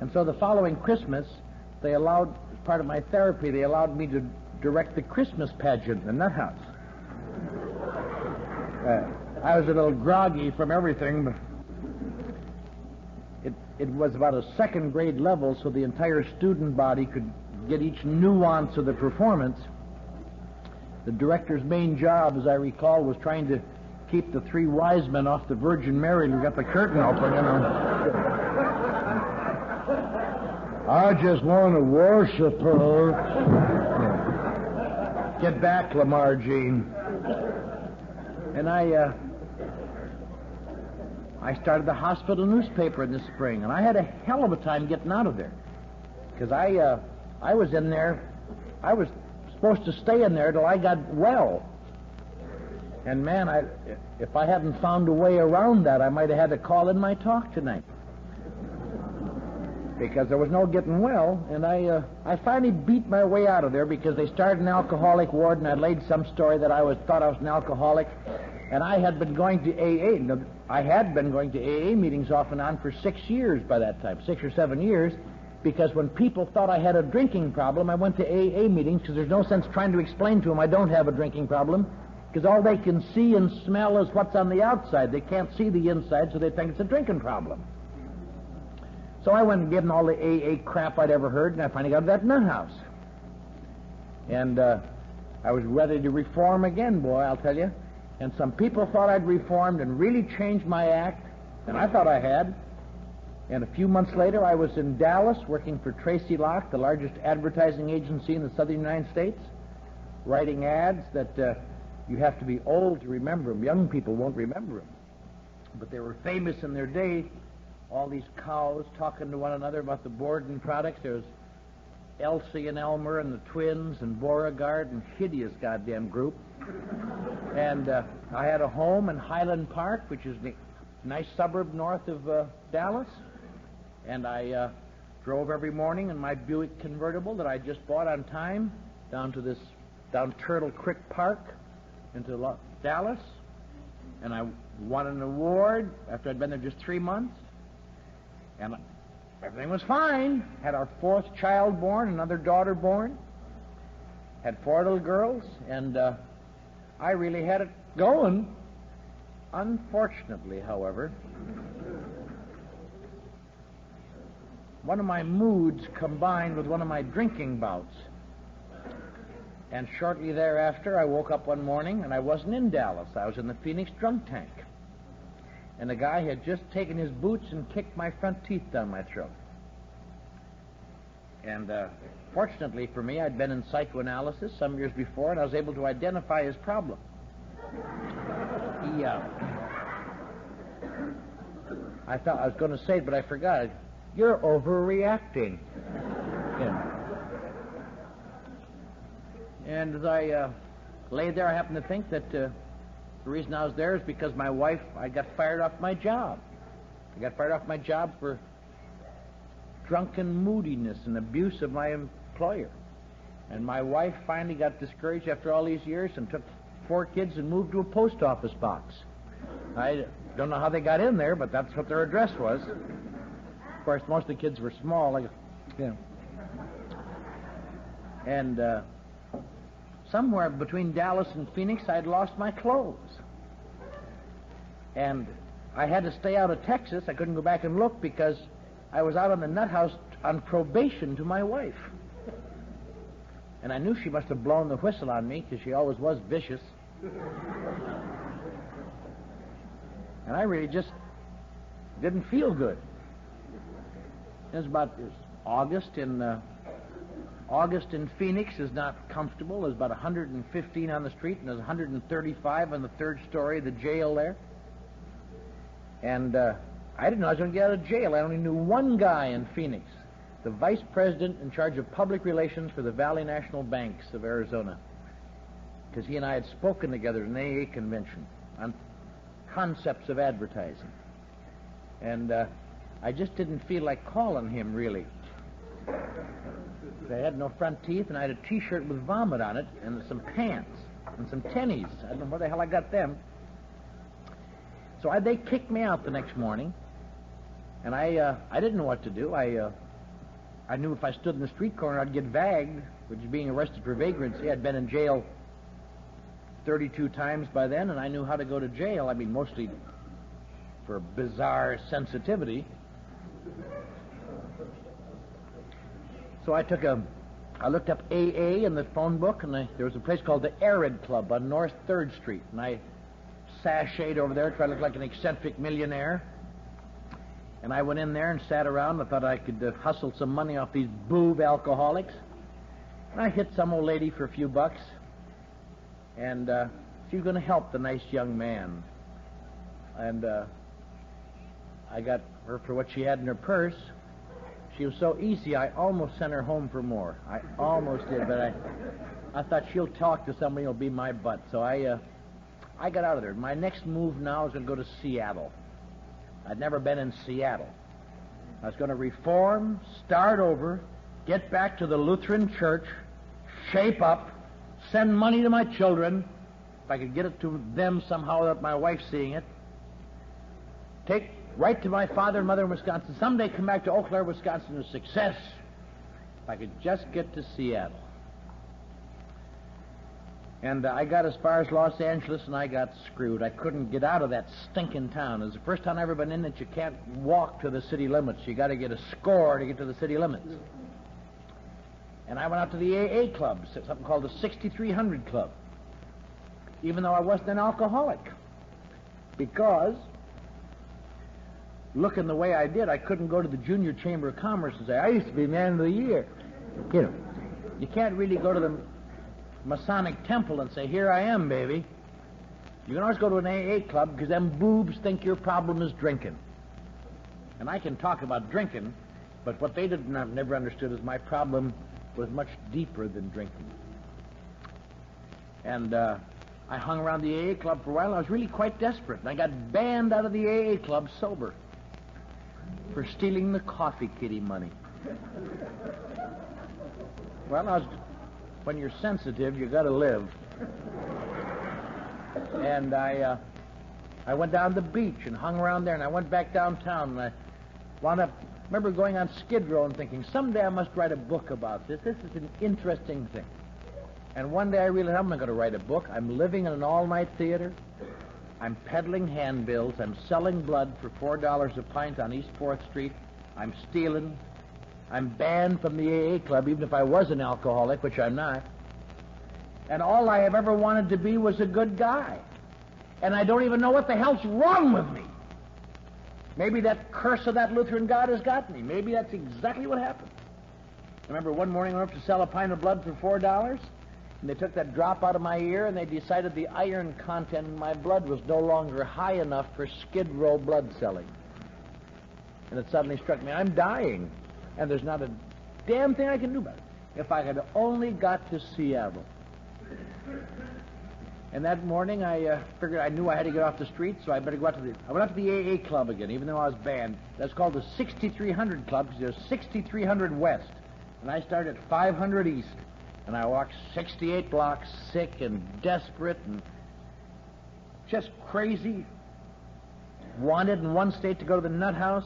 [SPEAKER 1] And so the following Christmas, they allowed, as part of my therapy, they allowed me to direct the Christmas pageant in the nut house. I was a little groggy from everything, but it was about a second grade level, so the entire student body could get each nuance of the performance. The director's main job, as I recall, was trying to keep the 3 wise men off the Virgin Mary who got the curtain open, you know. I just want to worship her. Get back, Lamar Jean. And I started the hospital newspaper in the spring, and I had a hell of a time getting out of there. Because I was in there, I was supposed to stay in there till I got well. And man, if I hadn't found a way around that, I might have had to call in my talk tonight. Because there was no getting well, and I finally beat my way out of there because they started an alcoholic ward, and I laid some story that thought I was an alcoholic, and I had been going to AA. I had been going to AA meetings off and on for 6 years by that time, 6 or 7 years, because when people thought I had a drinking problem, I went to AA meetings because there's no sense trying to explain to them I don't have a drinking problem, because all they can see and smell is what's on the outside. They can't see the inside, so they think it's a drinking problem. So I went and gave them all the AA crap I'd ever heard, and I finally got to that nut house. And I was ready to reform again, boy, I'll tell you. And some people thought I'd reformed and really changed my act, and I thought I had. And a few months later, I was in Dallas working for Tracy Locke, the largest advertising agency in the southern United States, writing ads that you have to be old to remember them. Young people won't remember them. But they were famous in their day. All these cows talking to one another about the Borden products. There was Elsie and Elmer and the twins and Beauregard and hideous goddamn group. And I had a home in Highland Park, which is a nice suburb north of Dallas. And I drove every morning in my Buick convertible that I just bought on time down Turtle Creek Park into Dallas. And I won an award after I'd been there just 3 months. And everything was fine. Had our 4th child born, another daughter born. Had 4 little girls, and I really had it going. Unfortunately, however, one of my moods combined with one of my drinking bouts. And shortly thereafter, I woke up one morning, and I wasn't in Dallas. I was in the Phoenix drunk tank. And the guy had just taken his boots and kicked my front teeth down my throat. And fortunately for me, I'd been in psychoanalysis some years before, and I was able to identify his problem. I thought I was going to say it, but I forgot. You're overreacting. Yeah. And as I lay there, I happened to think that the reason I was there is because my wife, I got fired off my job. I got fired off my job for drunken moodiness and abuse of my employer. And my wife finally got discouraged after all these years and took 4 kids and moved to a post office box. I don't know how they got in there, but that's what their address was. Of course, most of the kids were small. And somewhere between Dallas and Phoenix, I'd lost my clothes. And I had to stay out of Texas. I couldn't go back and look because I was out on the nut house on probation to my wife. And I knew she must have blown the whistle on me because she always was vicious. And I really just didn't feel good. It was about August in Phoenix is not comfortable. There's about 115 on the street, and there's 135 on the 3rd story of the jail there. And I didn't know I was going to get out of jail. I only knew one guy in Phoenix, the vice president in charge of public relations for the Valley National Banks of Arizona, because he and I had spoken together at an AA convention on concepts of advertising. And I just didn't feel like calling him, really. I had no front teeth, and I had a T-shirt with vomit on it, and some pants, and some tennies. I don't know where the hell I got them. So they kicked me out the next morning, and I didn't know what to do. I knew if I stood in the street corner, I'd get vagged, which is being arrested for vagrancy. I'd been in jail 32 times by then, and I knew how to go to jail. I mean, mostly for bizarre sensitivity. So I looked up AA in the phone book, and there was a place called the Arid Club on North 3rd Street, and I sashayed over there, tried to look like an eccentric millionaire. And I went in there and sat around. I thought I could hustle some money off these boob alcoholics. And I hit some old lady for a few bucks, and she was going to help the nice young man. And I got her for what she had in her purse. She was so easy, I almost sent her home for more. I almost did, but I thought she'll talk to somebody who'll be my butt. So I got out of there. My next move now is going to go to Seattle. I'd never been in Seattle. I was going to reform, start over, get back to the Lutheran Church, shape up, send money to my children, if I could get it to them somehow without my wife seeing it, take right to my father and mother in Wisconsin, someday come back to Eau Claire, Wisconsin with success, if I could just get to Seattle. And I got as far as Los Angeles, and I got screwed. I couldn't get out of that stinking town. It was the first time I've ever been in that you can't walk to the city limits. You got to get a score to get to the city limits. And I went out to the AA club, something called the 6300 Club, even though I wasn't an alcoholic, because looking the way I did, I couldn't go to the Junior Chamber of Commerce and say, I used to be man of the year. You know, you can't really go to the Masonic temple and say, here I am, baby. You can always go to an AA club because them boobs think your problem is drinking. And I can talk about drinking, but what they never understood is my problem was much deeper than drinking. And I hung around the AA club for a while, and I was really quite desperate. And I got banned out of the AA club sober for stealing the coffee kitty money. Well, when you're sensitive, you got to live. And I went down to the beach and hung around there, and I went back downtown, and I wound up, remember going on Skid Row and thinking, someday I must write a book about this. This is an interesting thing. And one day I realized I'm not going to write a book. I'm living in an all-night theater. I'm peddling handbills. I'm selling blood for $4 a pint on East 4th Street. I'm stealing. I'm banned from the AA club, even if I was an alcoholic, which I'm not. And all I have ever wanted to be was a good guy. And I don't even know what the hell's wrong with me. Maybe that curse of that Lutheran God has got me. Maybe that's exactly what happened. I remember one morning I went up to sell a pint of blood for $4, and they took that drop out of my ear, and they decided the iron content in my blood was no longer high enough for Skid Row blood selling. And it suddenly struck me, I'm dying, and there's not a damn thing I can do about it. If I had only got to Seattle. And that morning I figured I knew I had to get off the street, so I better go out to I went out to the AA club again, even though I was banned. That's called the 6300 Club, because there's 6300 West. And I started at 500 East. And I walked 68 blocks, sick and desperate and just crazy. Wanted in one state to go to the nut house,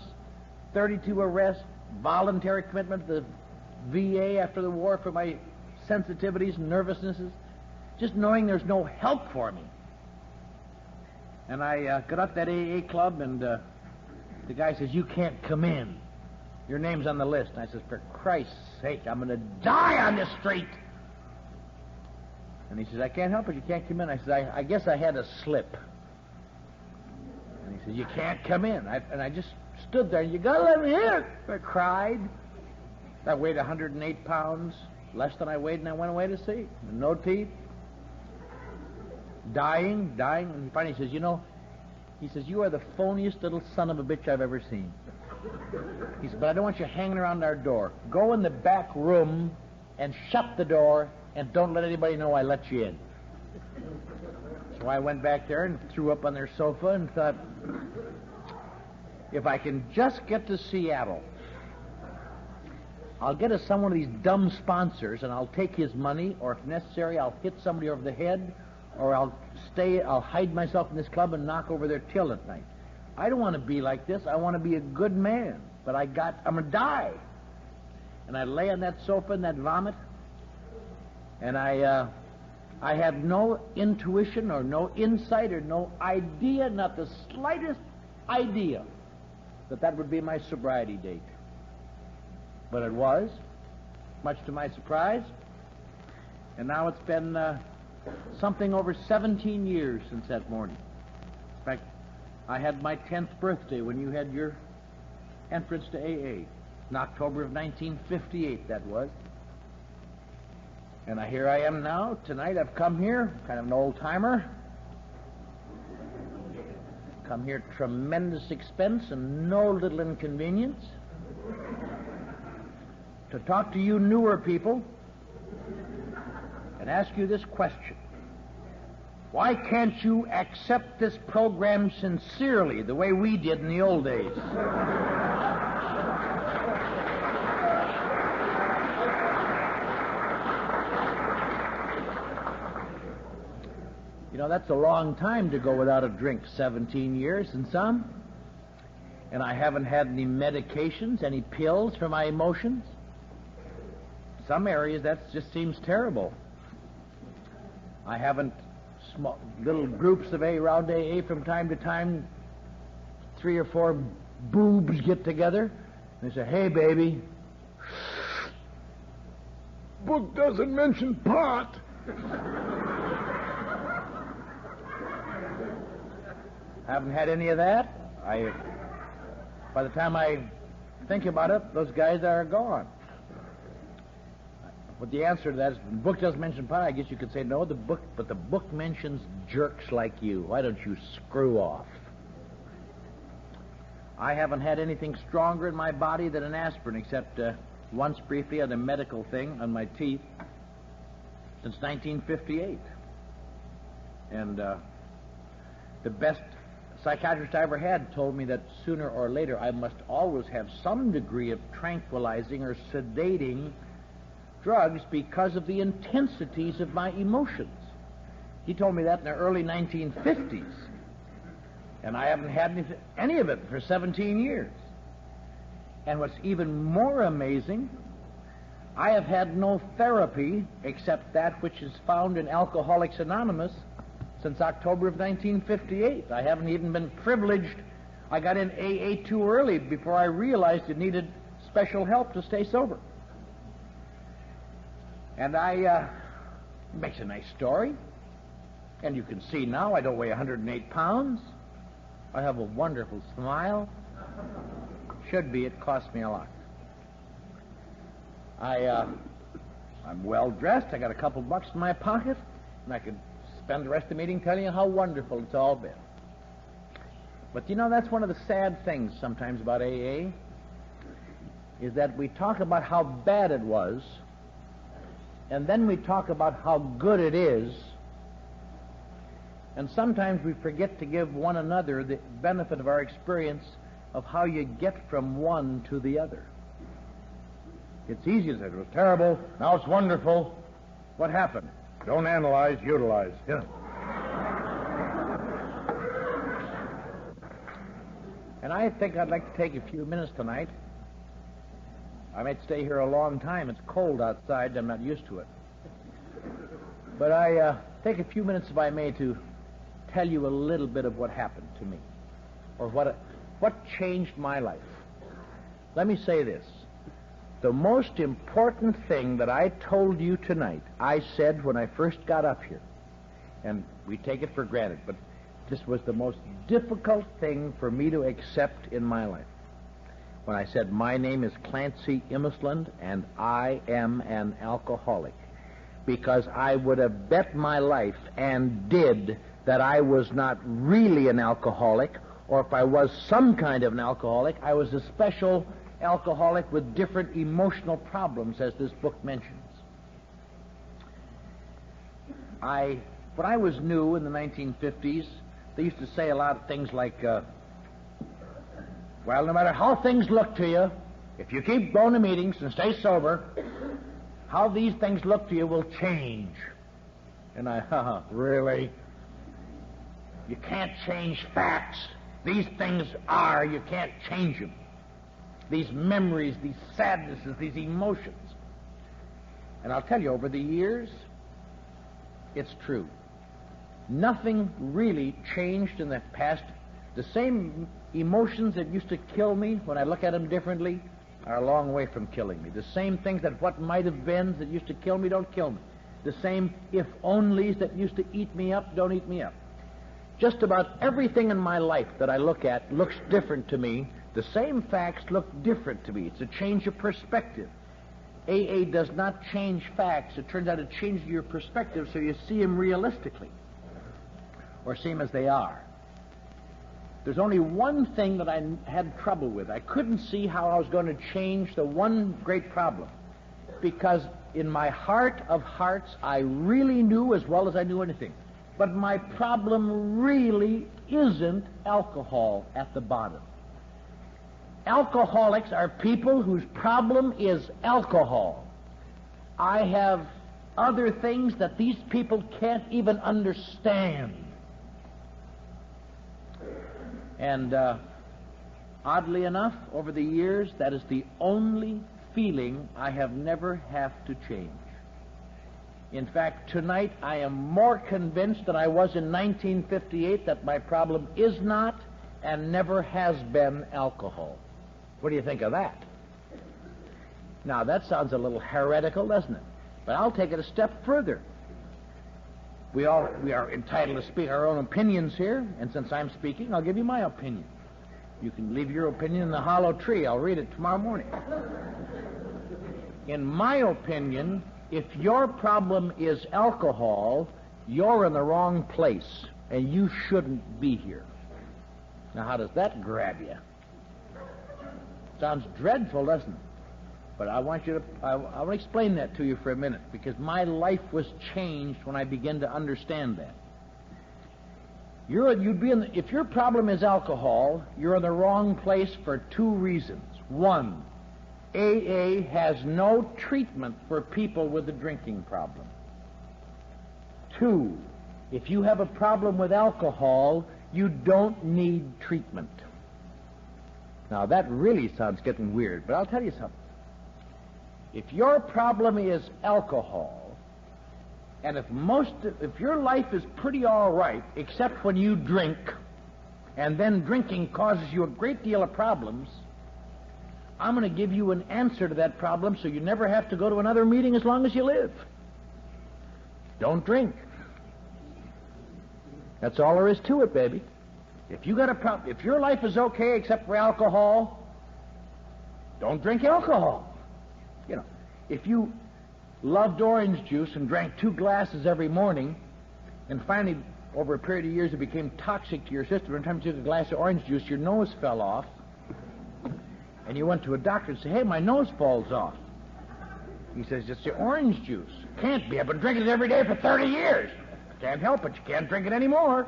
[SPEAKER 1] 32 arrests, voluntary commitment to the VA after the war for my sensitivities and nervousnesses, just knowing there's no help for me. And I got up that AA club, and the guy says, you can't come in. Your name's on the list. And I says, for Christ's sake, I'm going to die on this street. And he says, I can't help it. You can't come in. I said, I guess I had a slip. And he says, you can't come in. And I just stood there. You got to let me in. I cried. I weighed 108 pounds, less than I weighed, and I went away to sea. No teeth. Dying. And finally he says, you are the phoniest little son of a bitch I've ever seen. He said, but I don't want you hanging around our door. Go in the back room and shut the door and don't let anybody know I let you in. So I went back there and threw up on their sofa and thought, if I can just get to Seattle, I'll get us some one of these dumb sponsors and I'll take his money, or if necessary, I'll hit somebody over the head, or I'll hide myself in this club and knock over their till at night. I don't want to be like this. I want to be a good man. But I'm going to die. And I lay on that sofa in that vomit, and I had no intuition or no insight or no idea, not the slightest idea, that would be my sobriety date. But it was, much to my surprise. And now it's been something over 17 years since that morning. In fact, I had my 10th birthday when you had your entrance to AA. In October of 1958, that was. And here I am now. Tonight I've come here, kind of an old-timer. Come here at tremendous expense and no little inconvenience to talk to you newer people and ask you this question. Why can't you accept this program sincerely the way we did in the old days? That's a long time to go without a drink, 17 years and some. And I haven't had any medications, any pills for my emotions. Some areas that just seems terrible. I haven't little groups of around AA from time to time, 3 or 4 boobs get together and they say, hey baby, book doesn't mention pot. Haven't had any of that. By the time I think about it, those guys are gone. But the answer to that is, the book doesn't mention pot. I guess you could say no, but the book mentions jerks like you. Why don't you screw off? I haven't had anything stronger in my body than an aspirin, except once briefly on a medical thing on my teeth, since 1958. And the best psychiatrist I ever had told me that sooner or later I must always have some degree of tranquilizing or sedating drugs because of the intensities of my emotions. He told me that in the early 1950s. And I haven't had any of it for 17 years. And what's even more amazing, I have had no therapy except that which is found in Alcoholics Anonymous since October of 1958. I haven't even been privileged. I got in AA too early before I realized it needed special help to stay sober. And it makes a nice story. And you can see now I don't weigh 108 pounds. I have a wonderful smile. Should be. It cost me a lot. I'm well dressed. I got a couple bucks in my pocket, and I could spend the rest of the meeting telling you how wonderful it's all been. But you know, that's one of the sad things sometimes about AA, is that we talk about how bad it was, and then we talk about how good it is, and sometimes we forget to give one another the benefit of our experience of how you get from one to the other. It's easy to say, it was terrible, now it's wonderful. What happened? Don't analyze, utilize. Yeah. And I think I'd like to take a few minutes tonight. I might stay here a long time. It's cold outside. I'm not used to it. But I take a few minutes, if I may, to tell you a little bit of what happened to me, or what changed my life. Let me say this. The most important thing that I told you tonight, I said when I first got up here, and we take it for granted, but this was the most difficult thing for me to accept in my life. When I said, my name is Clancy Immisland, and I am an alcoholic, because I would have bet my life, and did, that I was not really an alcoholic, or if I was some kind of an alcoholic, I was a special alcoholic with different emotional problems, as this book mentions. When I was new in the 1950s, they used to say a lot of things like, well, no matter how things look to you, if you keep going to meetings and stay sober, how these things look to you will change. And really? You can't change facts. These things are, you can't change them. These memories, these sadnesses, these emotions. And I'll tell you, over the years, it's true. Nothing really changed in the past. The same emotions that used to kill me, when I look at them differently, are a long way from killing me. The same things that what might have been that used to kill me don't kill me. The same if-onlys that used to eat me up don't eat me up. Just about everything in my life that I look at looks different to me. The same facts look different to me. It's a change of perspective. AA does not change facts. It turns out it changes your perspective so you see them realistically, or see them as they are. There's only one thing that I had trouble with. I couldn't see how I was going to change the one great problem, because in my heart of hearts, I really knew as well as I knew anything. But my problem really isn't alcohol at the bottom. Alcoholics are people whose problem is alcohol. I have other things that these people can't even understand. And oddly enough, over the years, that is the only feeling I have never had to change. In fact, tonight I am more convinced than I was in 1958 that my problem is not and never has been alcohol. What do you think of that? Now, that sounds a little heretical, doesn't it? But I'll take it a step further. We are entitled to speak our own opinions here, and since I'm speaking, I'll give you my opinion. You can leave your opinion in the hollow tree. I'll read it tomorrow morning. In my opinion, if your problem is alcohol, you're in the wrong place, and you shouldn't be here. Now, how does that grab you? Sounds dreadful, doesn't it? But I want to explain that to you for a minute, because my life was changed when I began to understand that. If your problem is alcohol, you're in the wrong place for two reasons. One, AA has no treatment for people with a drinking problem. Two, if you have a problem with alcohol, you don't need treatment. Now, that really sounds getting weird, but I'll tell you something. If your problem is alcohol, and if your life is pretty all right, except when you drink, and then drinking causes you a great deal of problems, I'm going to give you an answer to that problem so you never have to go to another meeting as long as you live. Don't drink. That's all there is to it, baby. If you got a problem, if your life is okay except for alcohol, don't drink alcohol. You know, if you loved orange juice and drank 2 glasses every morning, and finally, over a period of years, it became toxic to your system, every time you took a glass of orange juice, your nose fell off, and you went to a doctor and said, "Hey, my nose falls off." He says, "It's the orange juice." "Can't be. I've been drinking it every day for 30 years. Can't help it. You can't drink it anymore."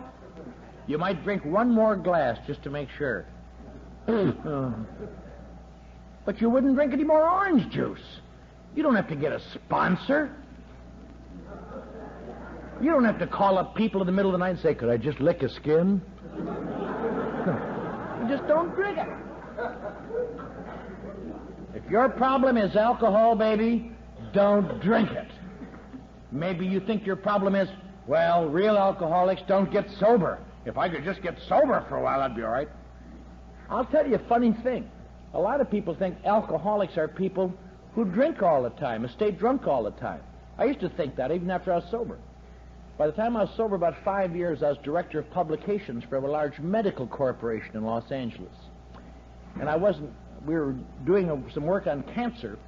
[SPEAKER 1] You might drink 1 more glass just to make sure. But you wouldn't drink any more orange juice. You don't have to get a sponsor. You don't have to call up people in the middle of the night and say, "Could I just lick a skin?" You just don't drink it. If your problem is alcohol, baby, don't drink it. Maybe you think your problem is, well, real alcoholics don't get sober. If I could just get sober for a while, I'd be all right. I'll tell you a funny thing. A lot of people think alcoholics are people who drink all the time and stay drunk all the time. I used to think that even after I was sober. By the time I was sober, about 5 years, I was director of publications for a large medical corporation in Los Angeles. And we were doing some work on cancer,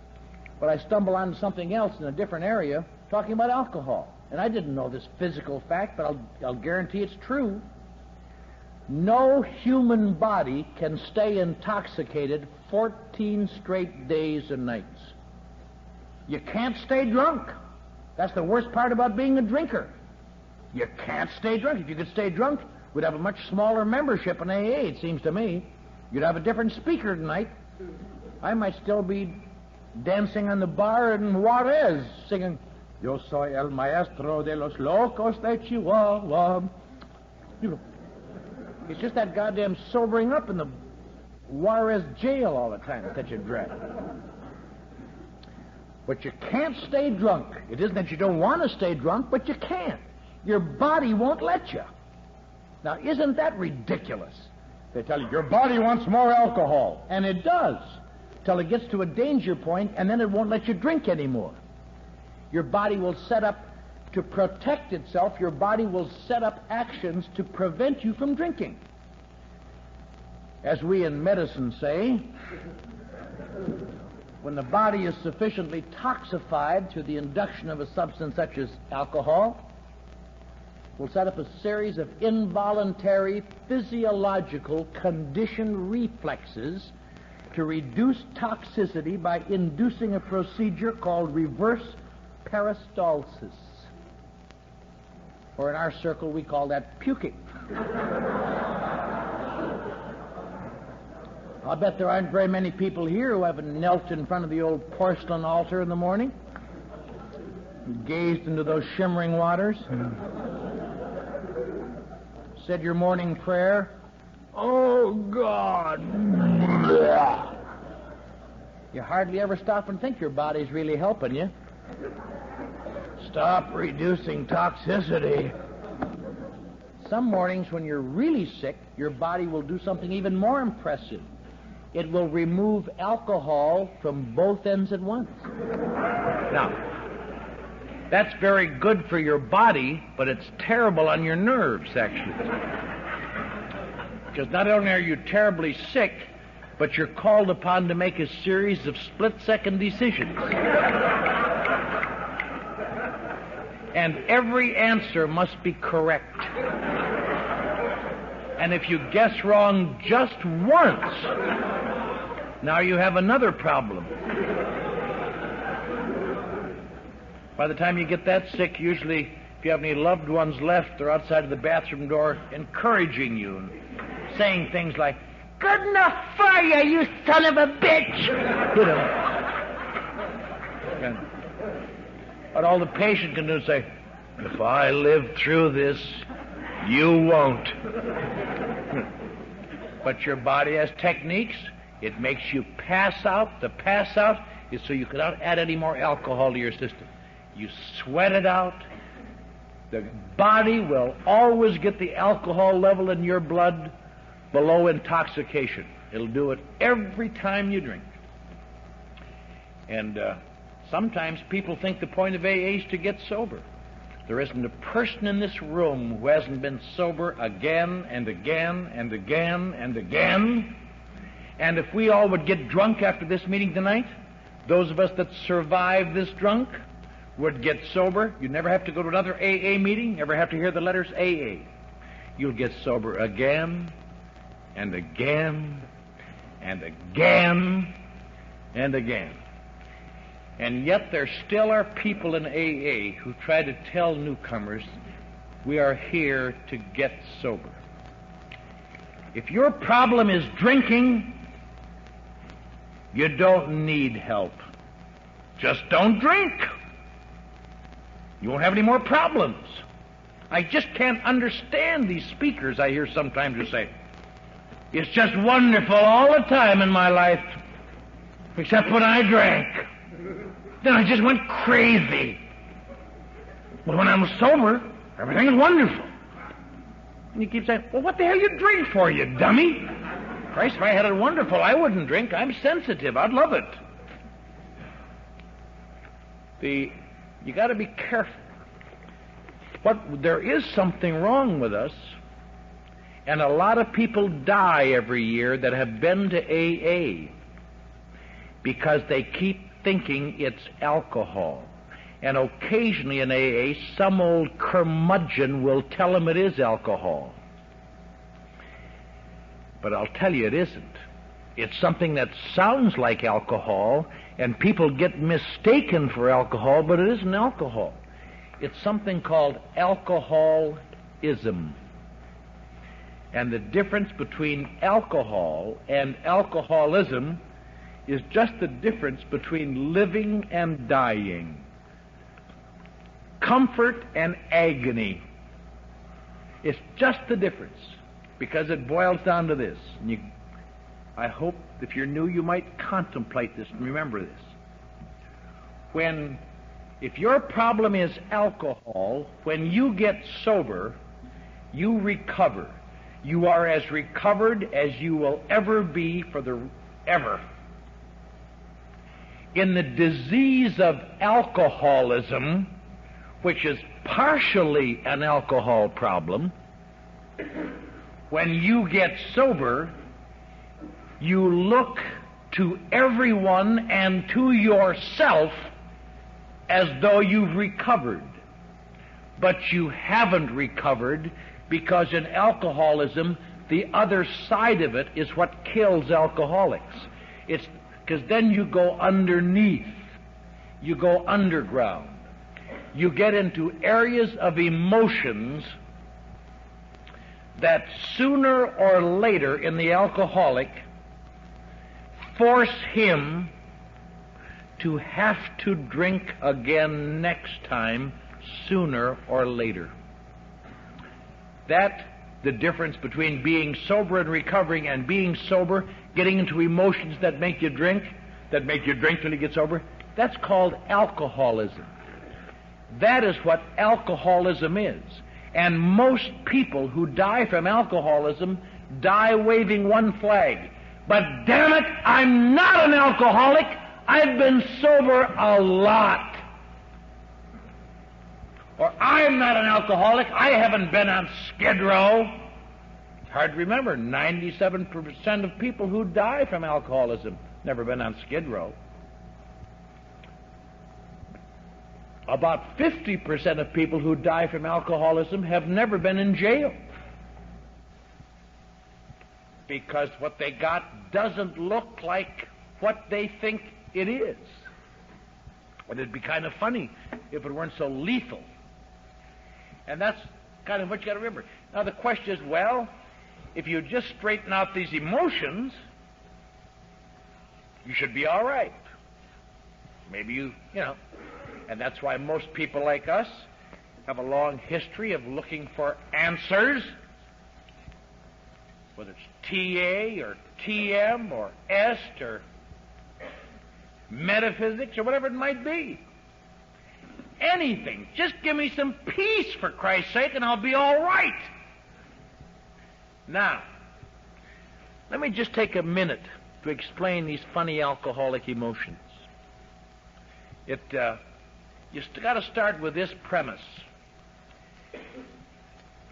[SPEAKER 1] but I stumbled on something else in a different area talking about alcohol. And I didn't know this physical fact, but I'll guarantee it's true. No human body can stay intoxicated 14 straight days and nights. You can't stay drunk. That's the worst part about being a drinker. You can't stay drunk. If you could stay drunk, we'd have a much smaller membership in AA, it seems to me. You'd have a different speaker tonight. I might still be dancing on the bar in Juarez, singing, "Yo soy el maestro de los locos de Chihuahua." You know, it's just that goddamn sobering up in the Juarez jail all the time that you dread. But you can't stay drunk. It isn't that you don't want to stay drunk, but you can't. Your body won't let you. Now, isn't that ridiculous? They tell you, your body wants more alcohol. And it does, till it gets to a danger point, and then it won't let you drink anymore. Your body will set up, to protect itself, your body will set up actions to prevent you from drinking. As we in medicine say, when the body is sufficiently toxified through the induction of a substance such as alcohol, we'll set up a series of involuntary physiological conditioned reflexes to reduce toxicity by inducing a procedure called reverse peristalsis. Or in our circle, we call that puking. I'll bet there aren't very many people here who haven't knelt in front of the old porcelain altar in the morning and gazed into those shimmering waters. Said your morning prayer, "Oh, God." You hardly ever stop and think your body's really helping you. Stop reducing toxicity. Some mornings when you're really sick, your body will do something even more impressive. It will remove alcohol from both ends at once. Now, that's very good for your body, but it's terrible on your nerves, actually. Because not only are you terribly sick, but you're called upon to make a series of split-second decisions. And every answer must be correct. And if you guess wrong just once, now you have another problem. By the time you get that sick, usually, if you have any loved ones left, they're outside of the bathroom door encouraging you and saying things like, "Good enough for you, you son of a bitch!" You know. And what all the patient can do is say, "If I live through this, you won't." But your body has techniques. It makes you pass out. The pass out is so you cannot add any more alcohol to your system. You sweat it out. The body will always get the alcohol level in your blood below intoxication. It'll do it every time you drink. And sometimes people think the point of AA is to get sober. There isn't a person in this room who hasn't been sober again and again and again and again. And if we all would get drunk after this meeting tonight, those of us that survive this drunk would get sober. You'd never have to go to another AA meeting, never have to hear the letters AA. You'll get sober again and again and again and again. And yet there still are people in AA who try to tell newcomers, we are here to get sober. If your problem is drinking, you don't need help. Just don't drink. You won't have any more problems. I just can't understand these speakers I hear sometimes who say, it's just wonderful all the time in my life, except when I drank. Then I just went crazy. But when I'm sober, everything is wonderful. And you keep saying, well, what the hell you drink for, you dummy? Christ, if I had it wonderful, I wouldn't drink. I'm sensitive. I'd love it. You got to be careful. There is something wrong with us, and a lot of people die every year that have been to AA because they keep thinking it's alcohol. And occasionally in AA, some old curmudgeon will tell them it is alcohol. But I'll tell you it isn't. It's something that sounds like alcohol, and people get mistaken for alcohol, but it isn't alcohol. It's something called alcoholism. And the difference between alcohol and alcoholism is just the difference between living and dying, comfort and agony. It's just the difference, because it boils down to this. And I hope if you're new, you might contemplate this and remember this. If your problem is alcohol, when you get sober, you recover. You are as recovered as you will ever be ever. In the disease of alcoholism, which is partially an alcohol problem, when you get sober, you look to everyone and to yourself as though you've recovered. But you haven't recovered, because in alcoholism, the other side of it is what kills alcoholics. It's because then you go underneath, you go underground, you get into areas of emotions that sooner or later in the alcoholic force him to have to drink again next time, sooner or later. That's the difference between being sober and recovering, and being sober, getting into emotions that make you drink till you get sober. That's called alcoholism. That is what alcoholism is. And most people who die from alcoholism die waving one flag. But damn it, I'm not an alcoholic. I've been sober a lot. Or I'm not an alcoholic. I haven't been on Skid Row. Hard to remember, 97% of people who die from alcoholism never been on Skid Row. About 50% of people who die from alcoholism have never been in jail. Because what they got doesn't look like what they think it is. And it'd be kind of funny if it weren't so lethal. And that's kind of what you got to remember. Now the question is, well, if you just straighten out these emotions, you should be all right. Maybe you know. And that's why most people like us have a long history of looking for answers, whether it's TA or TM or EST or metaphysics or whatever it might be. Anything. Just give me some peace, for Christ's sake, and I'll be all right. Now, let me just take a minute to explain these funny alcoholic emotions. You got to start with this premise.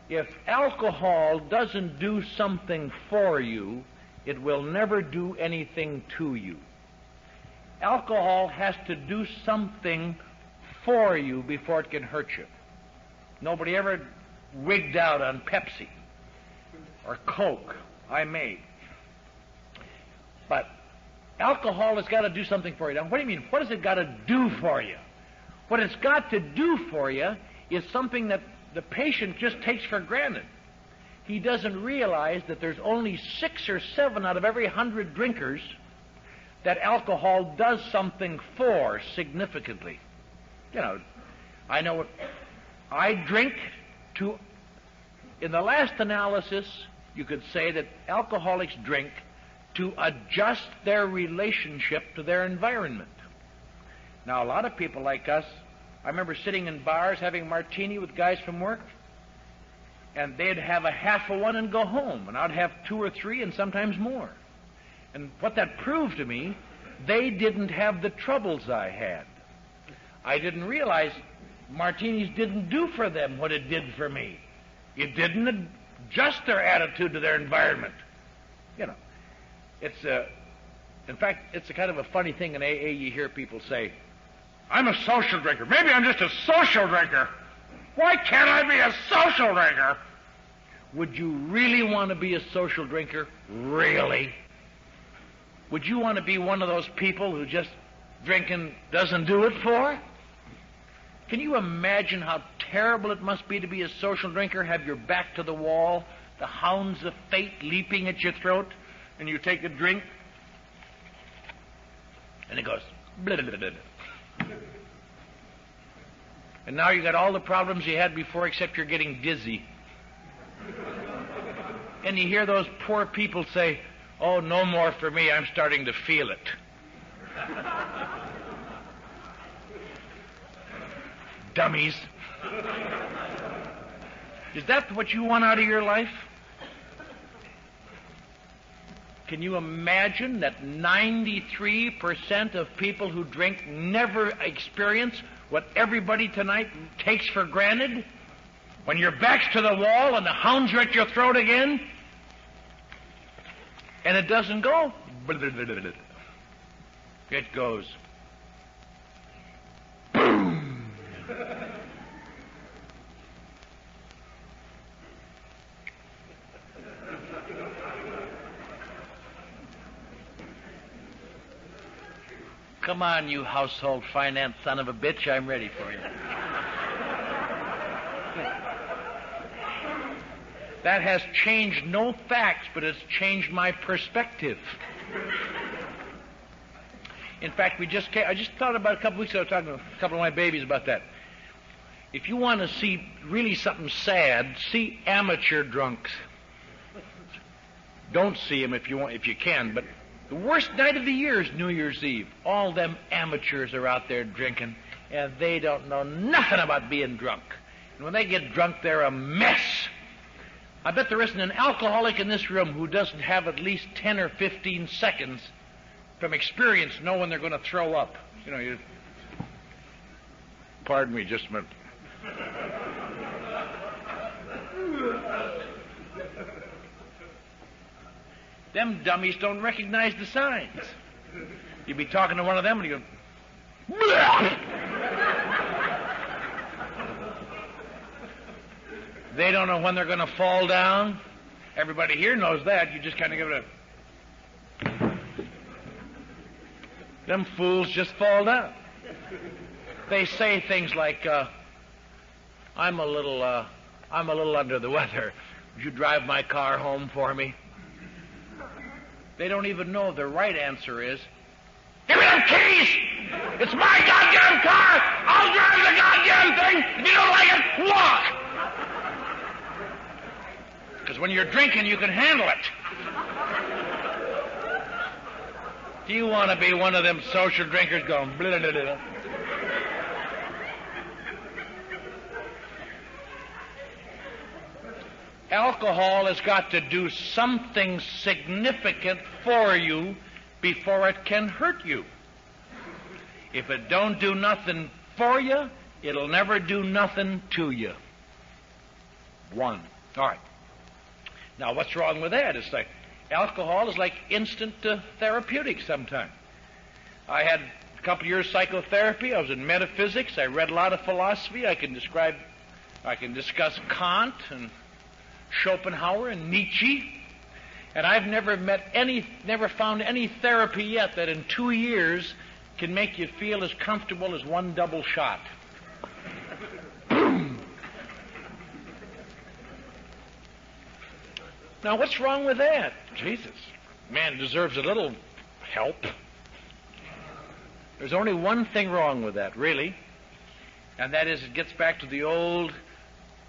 [SPEAKER 1] If alcohol doesn't do something for you, it will never do anything to you. Alcohol has to do something for you before it can hurt you. Nobody ever wigged out on Pepsi or Coke. I may. But alcohol has got to do something for you. Now, what do you mean? What has it got to do for you? What it's got to do for you is something that the patient just takes for granted. He doesn't realize that there's only 6 or 7 out of every 100 drinkers that alcohol does something for significantly. You know, I know what I drink to. In the last analysis, you could say that alcoholics drink to adjust their relationship to their environment. Now, a lot of people like us, I remember sitting in bars having martini with guys from work, and they'd have a half of one and go home, and I'd have 2 or 3 and sometimes more. And what that proved to me, they didn't have the troubles I had. I didn't realize martinis didn't do for them what it did for me. It didn't adjust their attitude to their environment. You know, in fact, it's a kind of a funny thing in AA. You hear people say, I'm a social drinker. Maybe I'm just a social drinker. Why can't I be a social drinker? Would you really want to be a social drinker? Really? Would you want to be one of those people who just drinking doesn't do it for? Can you imagine how terrible it must be to be a social drinker, have your back to the wall, the hounds of fate leaping at your throat, and you take a drink, and it goes, blah, blah, blah, blah. And now you got all the problems you had before, except you're getting dizzy. And you hear those poor people say, oh, no more for me, I'm starting to feel it. Dummies. Is that what you want out of your life? Can you imagine that 93% of people who drink never experience what everybody tonight takes for granted? When your back's to the wall and the hounds are at your throat again, and it doesn't go, it goes. Boom! Come on, you household finance son of a bitch, I'm ready for you. That has changed no facts, but it's changed my perspective. In fact, I just thought about a couple weeks ago, talking to a couple of my babies about that. If you want to see really something sad, see amateur drunks. Don't see them if you can, but the worst night of the year is New Year's Eve. All them amateurs are out there drinking, and they don't know nothing about being drunk. And when they get drunk, they're a mess. I bet there isn't an alcoholic in this room who doesn't have at least 10 or 15 seconds from experience know when they're going to throw up. You know, pardon me just a minute.
[SPEAKER 2] Them dummies don't recognize the signs. You'd be talking to one of them and you go, "Bleh!" They don't know when they're going to fall down. Everybody here knows that. You just kind of give it a... Them fools just fall down. They say things like, I'm a little under the weather. Would you drive my car home for me? They don't even know the right answer is, give me them keys! It's my goddamn car! I'll drive the goddamn thing! If you don't like it, walk! Because when you're drinking, you can handle it. Do you want to be one of them social drinkers going, blah, blah, blah? Alcohol has got to do something significant for you before it can hurt you. If it don't do nothing for you, it'll never do nothing to you. One. All right. Now, what's wrong with that? It's like alcohol is like instant therapeutic sometimes. I had a couple of years psychotherapy. I was in metaphysics. I read a lot of philosophy. I can discuss Kant and Schopenhauer and Nietzsche. And I've never found any therapy yet that in 2 years can make you feel as comfortable as one double shot. Now, what's wrong with that? Jesus, man deserves a little help. There's only one thing wrong with that, really, and that is it gets back to the old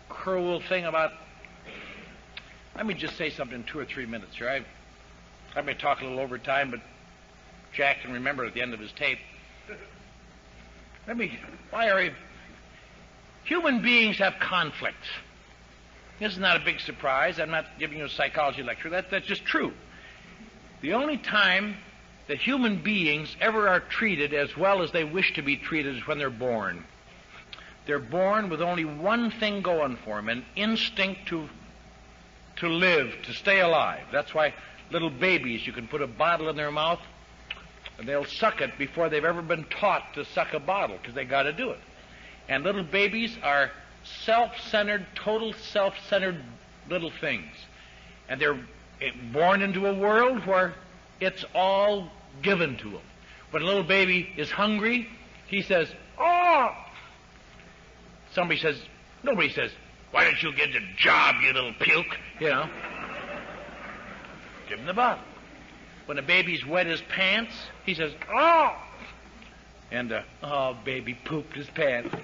[SPEAKER 2] cruel thing about... Let me just say something in 2 or 3 minutes here. I may talk a little over time, but Jack can remember at the end of his tape. Human beings have conflicts. This is not a big surprise. I'm not giving you a psychology lecture. That's just true. The only time that human beings ever are treated as well as they wish to be treated is when they're born. They're born with only one thing going for them, an instinct to live, to stay alive. That's why little babies, you can put a bottle in their mouth and they'll suck it before they've ever been taught to suck a bottle, because they got to do it. And little babies are self-centered, total self-centered little things. And they're born into a world where it's all given to them. When a little baby is hungry, he says, "Oh!" Nobody says, "Why don't you get a job, you little puke?" You know. Give him the bottle. When a baby's wet his pants, he says, "Oh!" And, baby pooped his pants.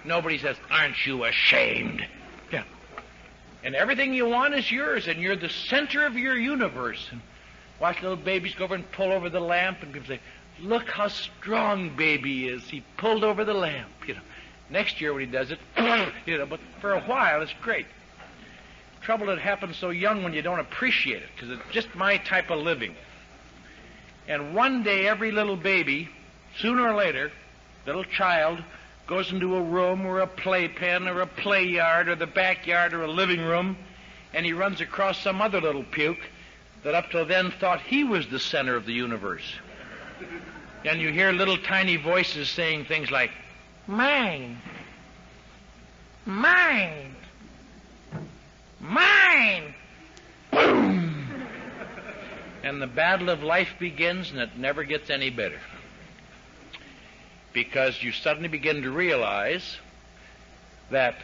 [SPEAKER 2] Nobody says, "Aren't you ashamed?" Yeah. And everything you want is yours, and you're the center of your universe. And watch little babies go over and pull over the lamp, and people say, "Look how strong baby is. He pulled over the lamp." You know. Next year when he does it, you know, but for a while it's great. Trouble that happens so young when you don't appreciate it, because it's just my type of living. And one day every little baby, sooner or later, little child, goes into a room or a playpen or a play yard or the backyard or a living room, and he runs across some other little puke that up till then thought he was the center of the universe. And you hear little tiny voices saying things like, "Mine, mine, mine." Boom! And the battle of life begins, and it never gets any better. Because you suddenly begin to realize that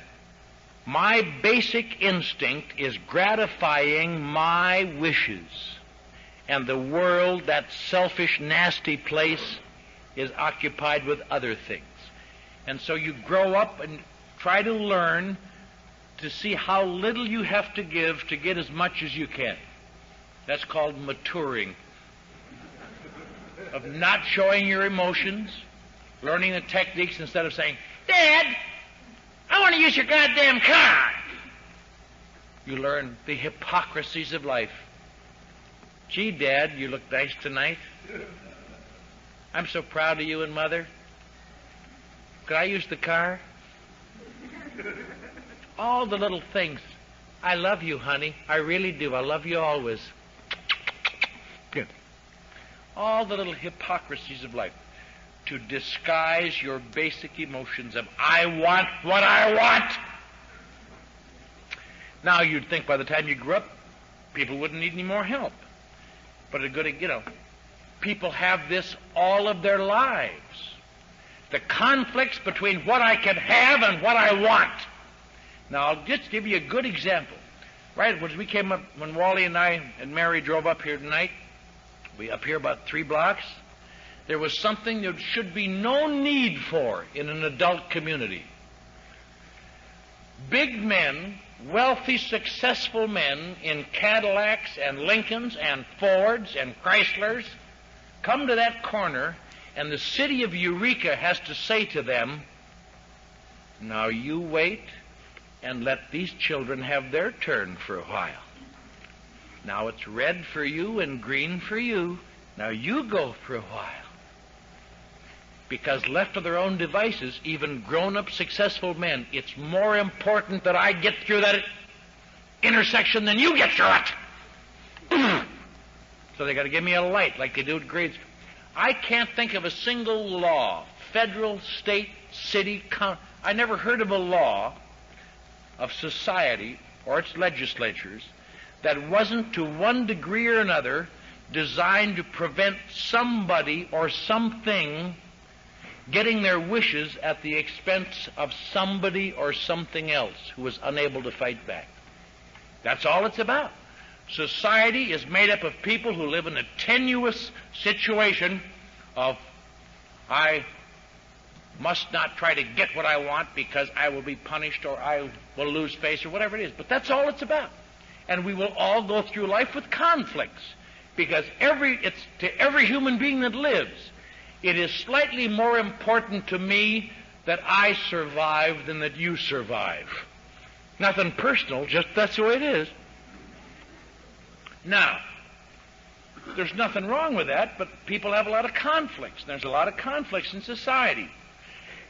[SPEAKER 2] my basic instinct is gratifying my wishes, and the world, that selfish, nasty place, is occupied with other things. And so you grow up and try to learn to see how little you have to give to get as much as you can. That's called maturing. Of not showing your emotions, learning the techniques instead of saying, "Dad, I want to use your goddamn car." You learn the hypocrisies of life. "Gee, Dad, you look nice tonight. I'm so proud of you and Mother. Could I use the car?" All the little things. "I love you, honey. I really do. I love you always." all the little hypocrisies of life, to disguise your basic emotions of, I want what I want. Now, you'd think by the time you grew up, people wouldn't need any more help. But people have this all of their lives. The conflicts between what I can have and what I want. Now, I'll just give you a good example. Right, when we came up, when Wally and I and Mary drove up here tonight, we up here about 3 blocks, there was something there should be no need for in an adult community. Big men, wealthy, successful men in Cadillacs and Lincolns and Fords and Chryslers come to that corner, and the city of Eureka has to say to them, now you wait and let these children have their turn for a while. Now it's red for you and green for you. Now you go for a while. Because left to their own devices, even grown-up successful men, it's more important that I get through that intersection than you get through it. So they got to give me a light like they do at grade school. I can't think of a single law, federal, state, city, county. I never heard of a law of society or its legislatures that wasn't to one degree or another designed to prevent somebody or something getting their wishes at the expense of somebody or something else who was unable to fight back. That's all it's about. Society is made up of people who live in a tenuous situation of, I must not try to get what I want because I will be punished or I will lose face or whatever it is. But that's all it's about. And we will all go through life with conflicts because it's to every human being that lives, it is slightly more important to me that I survive than that you survive. Nothing personal, just that's the way it is. Now, there's nothing wrong with that, but people have a lot of conflicts. There's a lot of conflicts in society.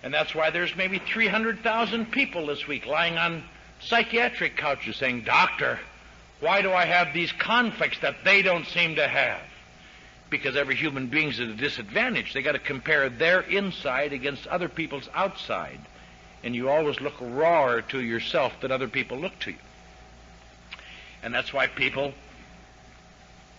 [SPEAKER 2] And that's why there's maybe 300,000 people this week lying on psychiatric couches saying, Doctor, why do I have these conflicts that they don't seem to have? Because every human being's at a disadvantage. They got to compare their inside against other people's outside. And you always look rawer to yourself than other people look to you. And that's why people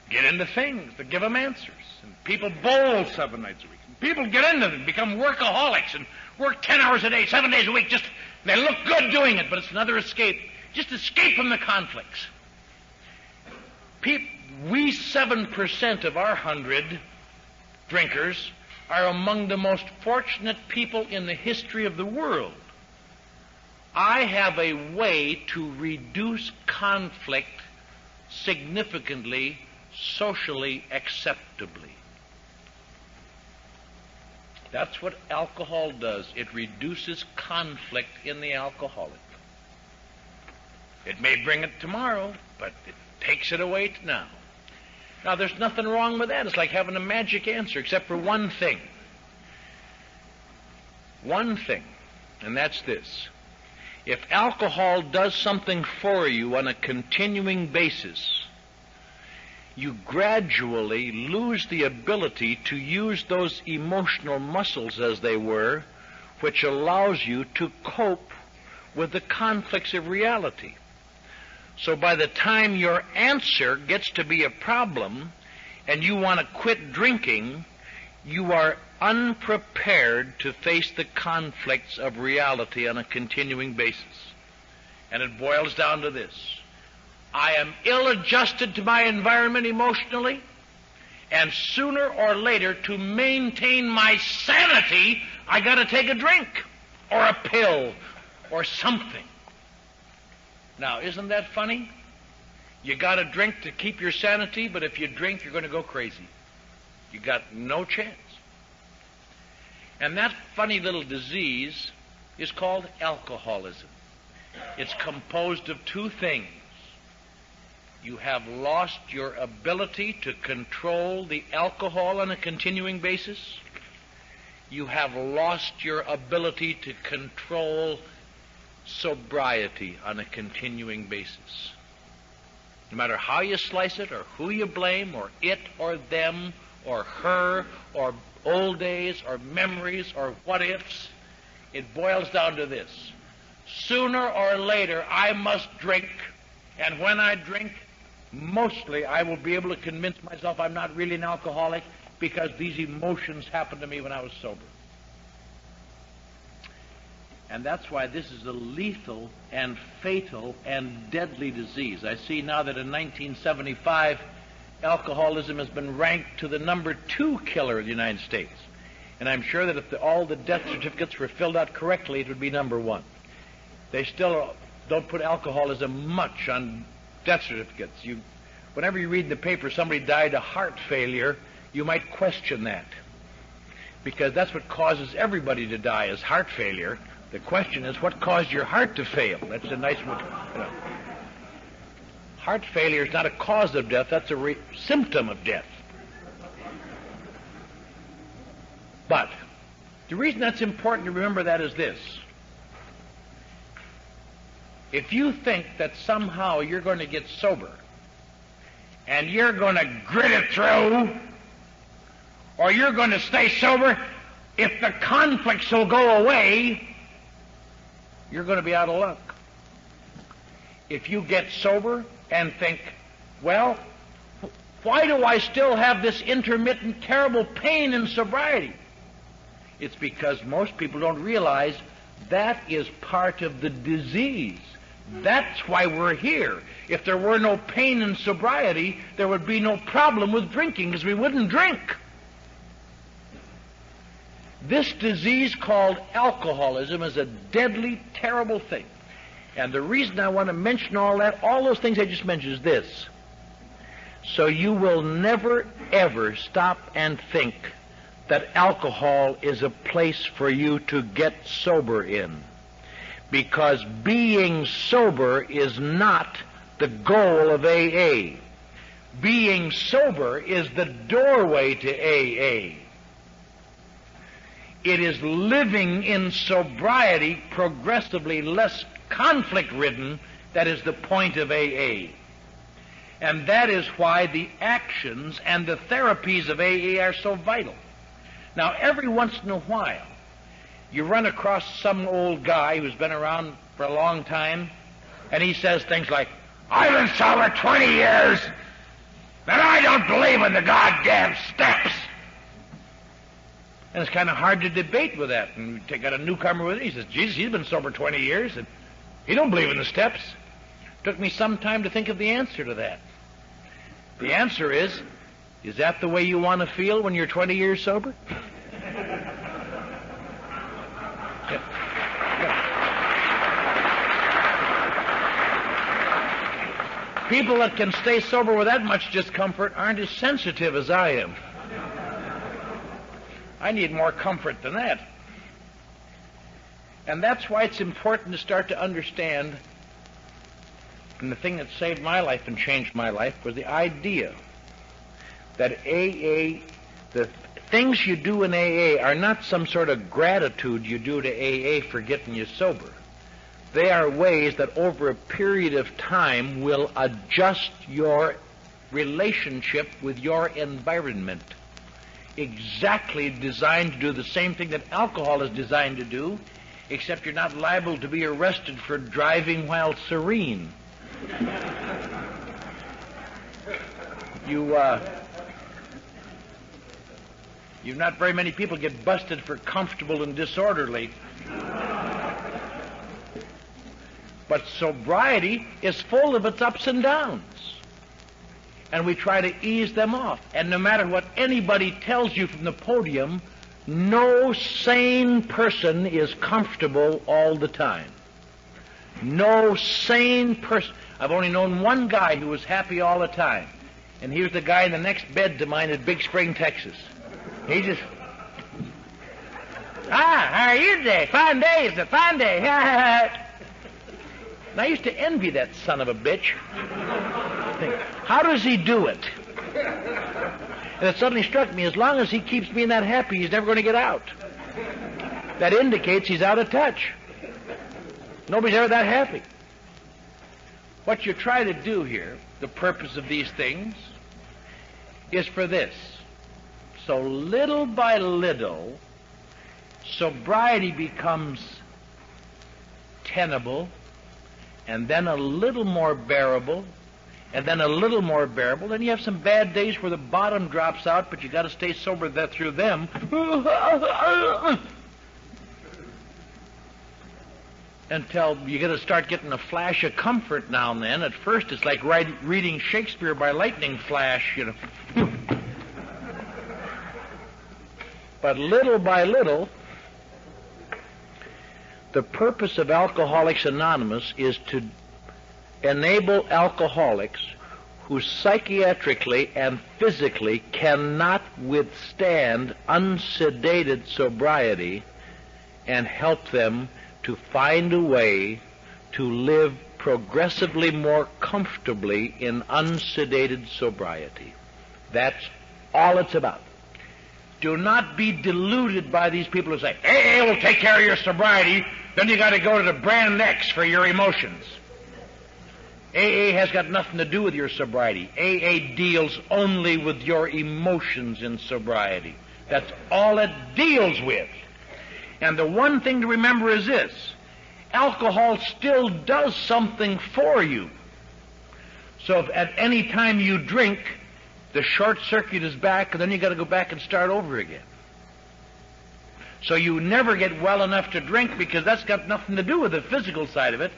[SPEAKER 2] get into things that give them answers. And people bowl 7 nights a week. And people get into them, become workaholics and work 10 hours a day, 7 days a week. Just they look good doing it, but it's another escape. Just escape from the conflicts. We 7% of our 100 drinkers are among the most fortunate people in the history of the world. I have a way to reduce conflict significantly, socially acceptably. That's what alcohol does. It reduces conflict in the alcoholic. It may bring it tomorrow, but it takes it away now. Now, there's nothing wrong with that. It's like having a magic answer, except for one thing. One thing, and that's this. If alcohol does something for you on a continuing basis, you gradually lose the ability to use those emotional muscles, as they were, which allows you to cope with the conflicts of reality. So by the time your answer gets to be a problem and you want to quit drinking, you are unprepared to face the conflicts of reality on a continuing basis. And it boils down to this. I am ill-adjusted to my environment emotionally, and sooner or later, to maintain my sanity, I got to take a drink or a pill or something. Now, isn't that funny? You got to drink to keep your sanity, but if you drink, you're going to go crazy. You got no chance. And that funny little disease is called alcoholism. It's composed of 2 things. You have lost your ability to control the alcohol on a continuing basis. You have lost your ability to control sobriety on a continuing basis. No matter how you slice it, or who you blame, or it, or them, or her or old days or memories or what-ifs. It boils down to this. Sooner or later, I must drink, and when I drink, mostly I will be able to convince myself I'm not really an alcoholic because these emotions happened to me when I was sober. And that's why this is a lethal and fatal and deadly disease. I see now that in 1975, alcoholism has been ranked to the number 2 killer in the United States. And I'm sure that if all the death certificates were filled out correctly, it would be number 1. They still don't put alcoholism much on death certificates. Whenever you read in the paper somebody died of heart failure, you might question that. Because that's what causes everybody to die, is heart failure. The question is, what caused your heart to fail? That's a nice one. Heart failure is not a cause of death, that's a symptom of death. But the reason that's important to remember that is this. If you think that somehow you're going to get sober and you're going to grit it through, or you're going to stay sober, if the conflicts will go away, you're going to be out of luck. If you get sober and think, well, why do I still have this intermittent terrible pain in sobriety? It's because most people don't realize that is part of the disease. That's why we're here. If there were no pain in sobriety, there would be no problem with drinking, because we wouldn't drink. This disease called alcoholism is a deadly, terrible thing. And the reason I want to mention all those things I just mentioned, is this. So you will never, ever stop and think that alcohol is a place for you to get sober in. Because being sober is not the goal of AA. Being sober is the doorway to AA. It is living in sobriety, progressively less conflict-ridden, that is the point of AA. And that is why the actions and the therapies of AA are so vital. Now, every once in a while, you run across some old guy who's been around for a long time, and he says things like, I've been sober 20 years, and I don't believe in the goddamn steps. And it's kind of hard to debate with that. And we got a newcomer with it. He says, Jesus, he's been sober 20 years, and he don't believe in the steps. Took me some time to think of the answer to that. The answer is that the way you want to feel when you're 20 years sober? People that can stay sober with that much discomfort aren't as sensitive as I am. I need more comfort than that. And that's why it's important to start to understand, and the thing that saved my life and changed my life was the idea that AA, the things you do in AA are not some sort of gratitude you do to AA for getting you sober. They are ways that over a period of time will adjust your relationship with your environment. Exactly designed to do the same thing that alcohol is designed to do, except you're not liable to be arrested for driving while serene. Not very many people get busted for comfortable and disorderly. But sobriety is full of its ups and downs. And we try to ease them off. And no matter what anybody tells you from the podium, no sane person is comfortable all the time. No sane person. I've only known one guy who was happy all the time. And he was the guy in the next bed to mine at Big Spring, Texas. He just... how are you today? Fine day. It's a fine day. And I used to envy that son of a bitch. Think, how does he do it? And it suddenly struck me, as long as he keeps being that happy, he's never going to get out. That indicates he's out of touch. Nobody's ever that happy. What you try to do here, the purpose of these things, is for this. So little by little, sobriety becomes tenable, and then a little more bearable, and then a little more bearable. Then you have some bad days where the bottom drops out, but you got to stay sober through them. Until you got to start getting a flash of comfort now and then. At first, it's like reading Shakespeare by lightning flash, you know. But little by little, the purpose of Alcoholics Anonymous is to enable alcoholics who psychiatrically and physically cannot withstand unsedated sobriety and help them to find a way to live progressively more comfortably in unsedated sobriety. That's all it's about. Do not be deluded by these people who say, AA will take care of your sobriety, then you got to go to the brand X for your emotions. AA has got nothing to do with your sobriety. AA deals only with your emotions in sobriety. That's all it deals with. And the one thing to remember is this: alcohol still does something for you. So if at any time you drink, the short circuit is back, and then you got to go back and start over again. So you never get well enough to drink, because that's got nothing to do with the physical side of it.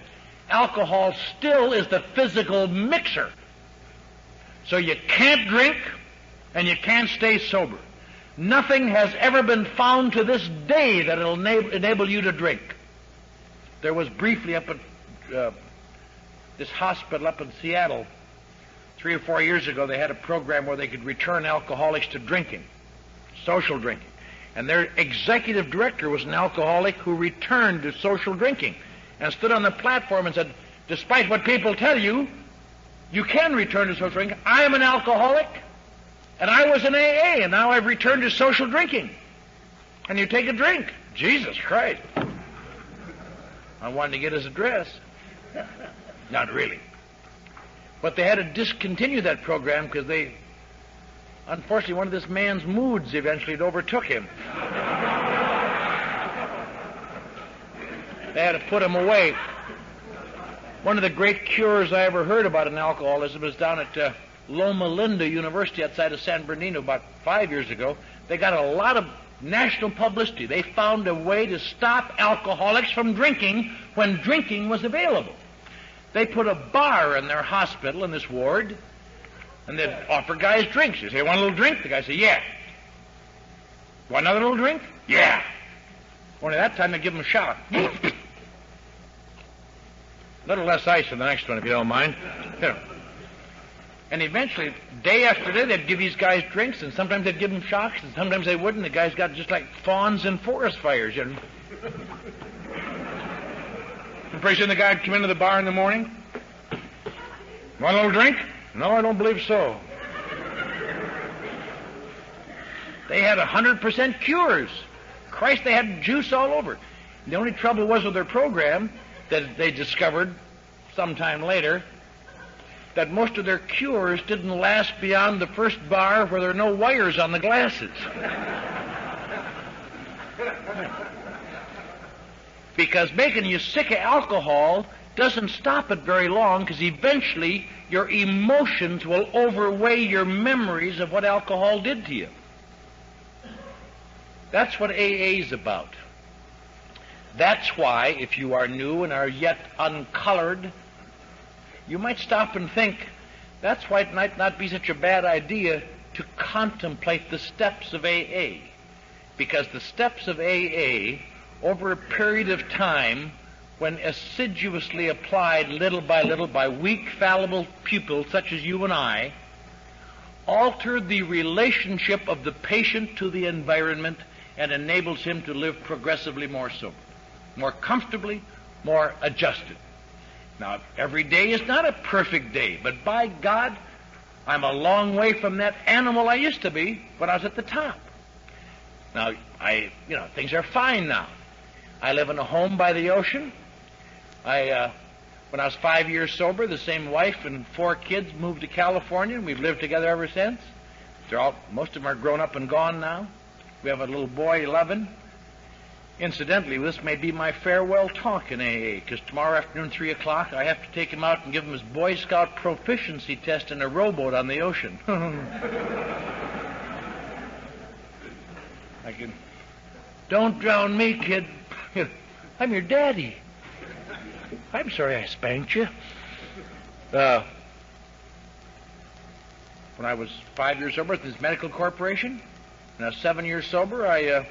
[SPEAKER 2] Alcohol still is the physical mixer. So you can't drink and you can't stay sober. Nothing has ever been found to this day that will enable you to drink. There was briefly up at this hospital up in Seattle 3 or 4 years ago, they had a program where they could return alcoholics to drinking, social drinking. And their executive director was an alcoholic who returned to social drinking and stood on the platform and said, despite what people tell you, you can return to social drinking. I am an alcoholic, and I was in AA, and now I've returned to social drinking. And you take a drink. Jesus Christ. I wanted to get his address. Not really. But they had to discontinue that program because unfortunately, one of this man's moods eventually overtook him. They had to put him away. One of the great cures I ever heard about in alcoholism was down at Loma Linda University outside of San Bernardino about 5 years ago. They got a lot of national publicity. They found a way to stop alcoholics from drinking when drinking was available. They put a bar in their hospital, in this ward, and they'd offer guys drinks. You say, want a little drink? The guy say, yeah. Want another little drink? Yeah. Only that time they give them a shot. A little less ice in the next one, if you don't mind. You know. And eventually, day after day, they'd give these guys drinks, and sometimes they'd give them shocks, and sometimes they wouldn't. The guys got just like fawns in forest fires. You know. And pretty soon the guy would come into the bar in the morning. Want a little drink? No, I don't believe so. They had 100% cures. Christ, they had juice all over. The only trouble was with their program that they discovered sometime later that most of their cures didn't last beyond the first bar where there are no wires on the glasses. Because making you sick of alcohol doesn't stop it very long, because eventually your emotions will overweigh your memories of what alcohol did to you. That's what AA is about. That's why, if you are new and are yet uncolored, you might stop and think, that's why it might not be such a bad idea to contemplate the steps of AA. Because the steps of AA, over a period of time, when assiduously applied little by weak, fallible pupils such as you and I, alter the relationship of the patient to the environment and enables him to live progressively more sober, more comfortably, more adjusted. Now, every day is not a perfect day, but by God, I'm a long way from that animal I used to be when I was at the top. Now, things are fine now. I live in a home by the ocean. When I was 5 years sober, the same wife and 4 kids moved to California, and we've lived together ever since. Most of them are grown up and gone now. We have a little boy, 11. Incidentally, this may be my farewell talk in AA, because tomorrow afternoon, 3 o'clock, I have to take him out and give him his Boy Scout proficiency test in a rowboat on the ocean. Don't drown me, kid. I'm your daddy. I'm sorry I spanked you. When I was 5 years sober at this medical corporation, and I was 7 years sober, I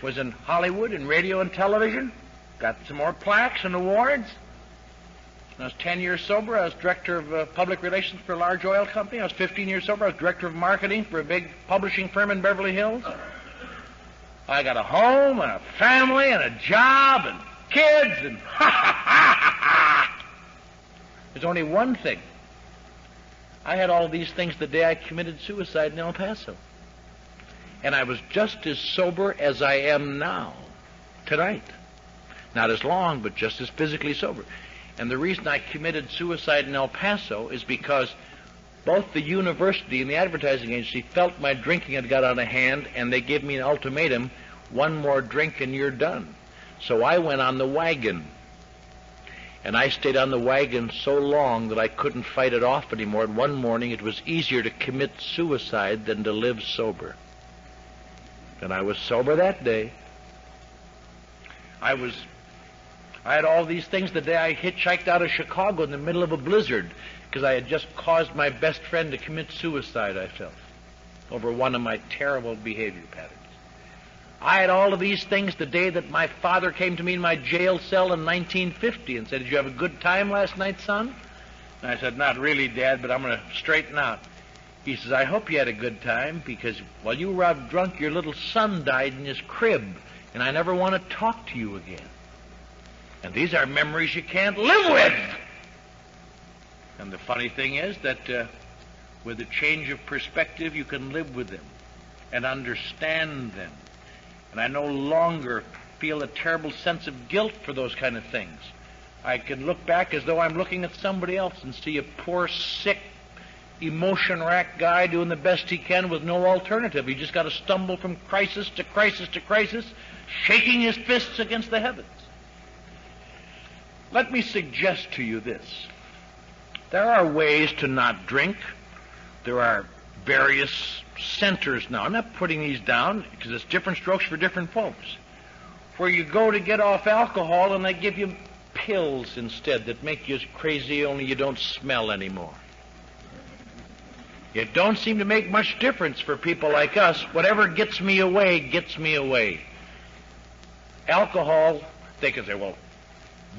[SPEAKER 2] was in Hollywood in radio and television, got some more plaques and awards. When I was 10 years sober, I was director of public relations for a large oil company. I was 15 years sober, I was director of marketing for a big publishing firm in Beverly Hills. I got a home and a family and a job and kids and There's only one thing. I had all these things the day I committed suicide in El Paso. And I was just as sober as I am now, tonight. Not as long, but just as physically sober. And the reason I committed suicide in El Paso is because both the university and the advertising agency felt my drinking had got out of hand, and they gave me an ultimatum, one more drink and you're done. So I went on the wagon. And I stayed on the wagon so long that I couldn't fight it off anymore. And one morning it was easier to commit suicide than to live sober. And I was sober that day. I had all these things the day I hitchhiked out of Chicago in the middle of a blizzard because I had just caused my best friend to commit suicide, I felt, over one of my terrible behavior patterns. I had all of these things the day that my father came to me in my jail cell in 1950 and said, "Did you have a good time last night, son?" And I said, "Not really, Dad, but I'm going to straighten out." He says, "I hope you had a good time because while you were out drunk, your little son died in his crib, and I never want to talk to you again. And these are memories you can't live with." And the funny thing is that with a change of perspective, you can live with them and understand them. And I no longer feel a terrible sense of guilt for those kind of things. I can look back as though I'm looking at somebody else and see a poor, sick, emotion-racked guy doing the best he can with no alternative. He just got to stumble from crisis to crisis to crisis, shaking his fists against the heavens. Let me suggest to you this. There are ways to not drink. There are various centers now. I'm not putting these down because it's different strokes for different folks. Where you go to get off alcohol and they give you pills instead that make you crazy, only you don't smell anymore. It don't seem to make much difference for people like us. Whatever gets me away, gets me away. Alcohol, they can say, well,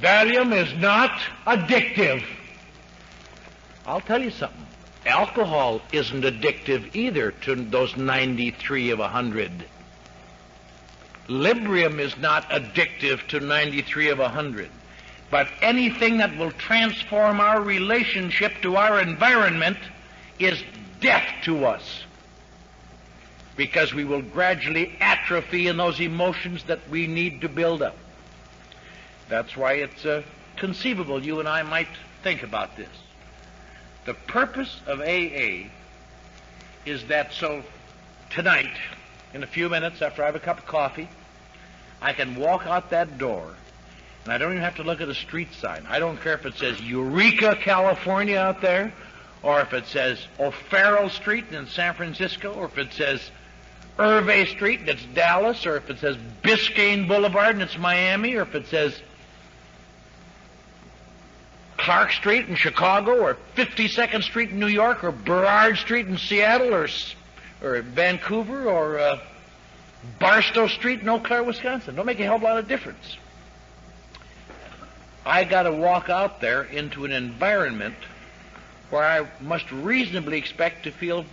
[SPEAKER 2] Valium is not addictive. I'll tell you something. Alcohol isn't addictive either to those 93 of 100. Librium is not addictive to 93 of 100. But anything that will transform our relationship to our environment is death to us, because we will gradually atrophy in those emotions that we need to build up. That's why it's conceivable you and I might think about this. The purpose of AA is that so tonight, in a few minutes after I have a cup of coffee, I can walk out that door and I don't even have to look at a street sign. I don't care if it says Eureka, California out there, or if it says O'Farrell Street in San Francisco, or if it says Irvay Street and it's Dallas, or if it says Biscayne Boulevard and it's Miami, or if it says Clark Street in Chicago, or 52nd Street in New York, or Burrard Street in Seattle, or Vancouver, or Barstow Street in Eau Claire, Wisconsin. Don't make a hell of a lot of difference. I got to walk out there into an environment where I must reasonably expect to feel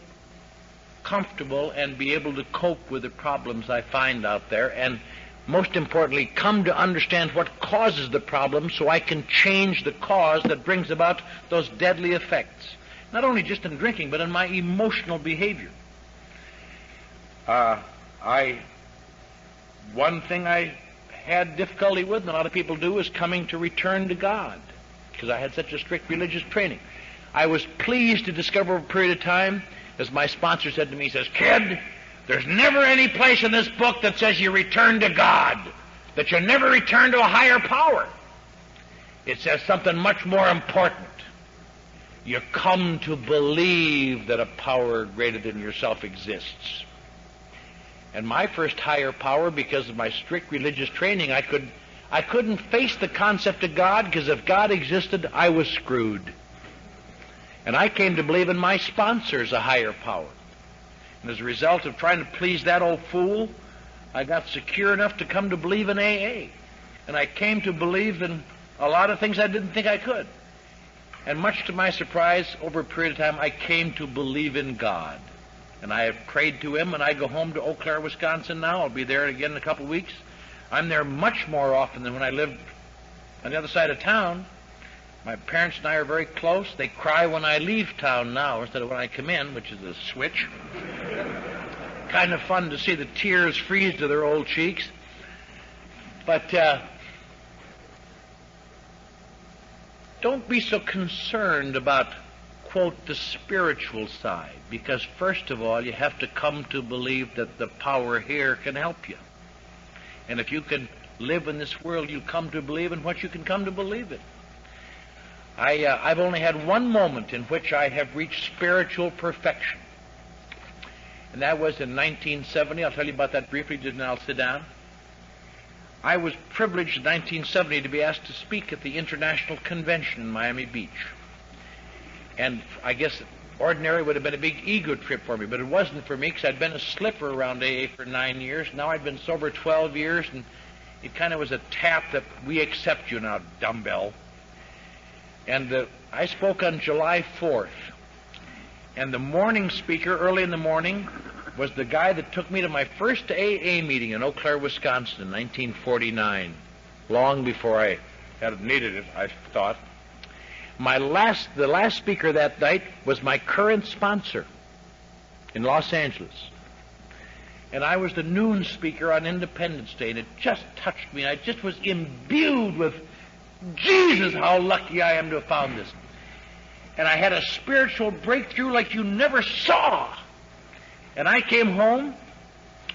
[SPEAKER 2] comfortable and be able to cope with the problems I find out there, and most importantly, come to understand what causes the problem so I can change the cause that brings about those deadly effects. Not only just in drinking, but in my emotional behavior. One thing I had difficulty with, and a lot of people do, is coming to return to God, because I had such a strict religious training. I was pleased to discover over a period of time As my sponsor said to me, he says, "Kid, there's never any place in this book that says you return to God, that you never return to a higher power. It says something much more important. You come to believe that a power greater than yourself exists." And my first higher power, because of my strict religious training, I couldn't face the concept of God, because if God existed, I was screwed. And I came to believe in my sponsor as a higher power. And as a result of trying to please that old fool, I got secure enough to come to believe in AA. And I came to believe in a lot of things I didn't think I could. And much to my surprise, over a period of time, I came to believe in God. And I have prayed to him, and I go home to Eau Claire, Wisconsin now. I'll be there again in a couple of weeks. I'm there much more often than when I lived on the other side of town. My parents and I are very close. They cry when I leave town now instead of when I come in, which is a switch. Kind of fun to see the tears freeze to their old cheeks. But don't be so concerned about, quote, the spiritual side, because first of all, you have to come to believe that the power here can help you. And if you can live in this world, you come to believe in what you can come to believe in. I've only had one moment in which I have reached spiritual perfection. And that was in 1970. I'll tell you about that briefly, and then I'll sit down. I was privileged in 1970 to be asked to speak at the International Convention in Miami Beach. And I guess ordinary would have been a big ego trip for me, but it wasn't for me, because I'd been a slipper around AA for 9 years. Now I'd been sober 12 years, and it kind of was a tap that we accept you now, dumbbell. And I spoke on July 4th. And the morning speaker, early in the morning, was the guy that took me to my first AA meeting in Eau Claire, Wisconsin in 1949, long before I had needed it, I thought. The last speaker that night was my current sponsor in Los Angeles. And I was the noon speaker on Independence Day, and it just touched me. I just was imbued with, Jesus, how lucky I am to have found this. And I had a spiritual breakthrough like you never saw. And I came home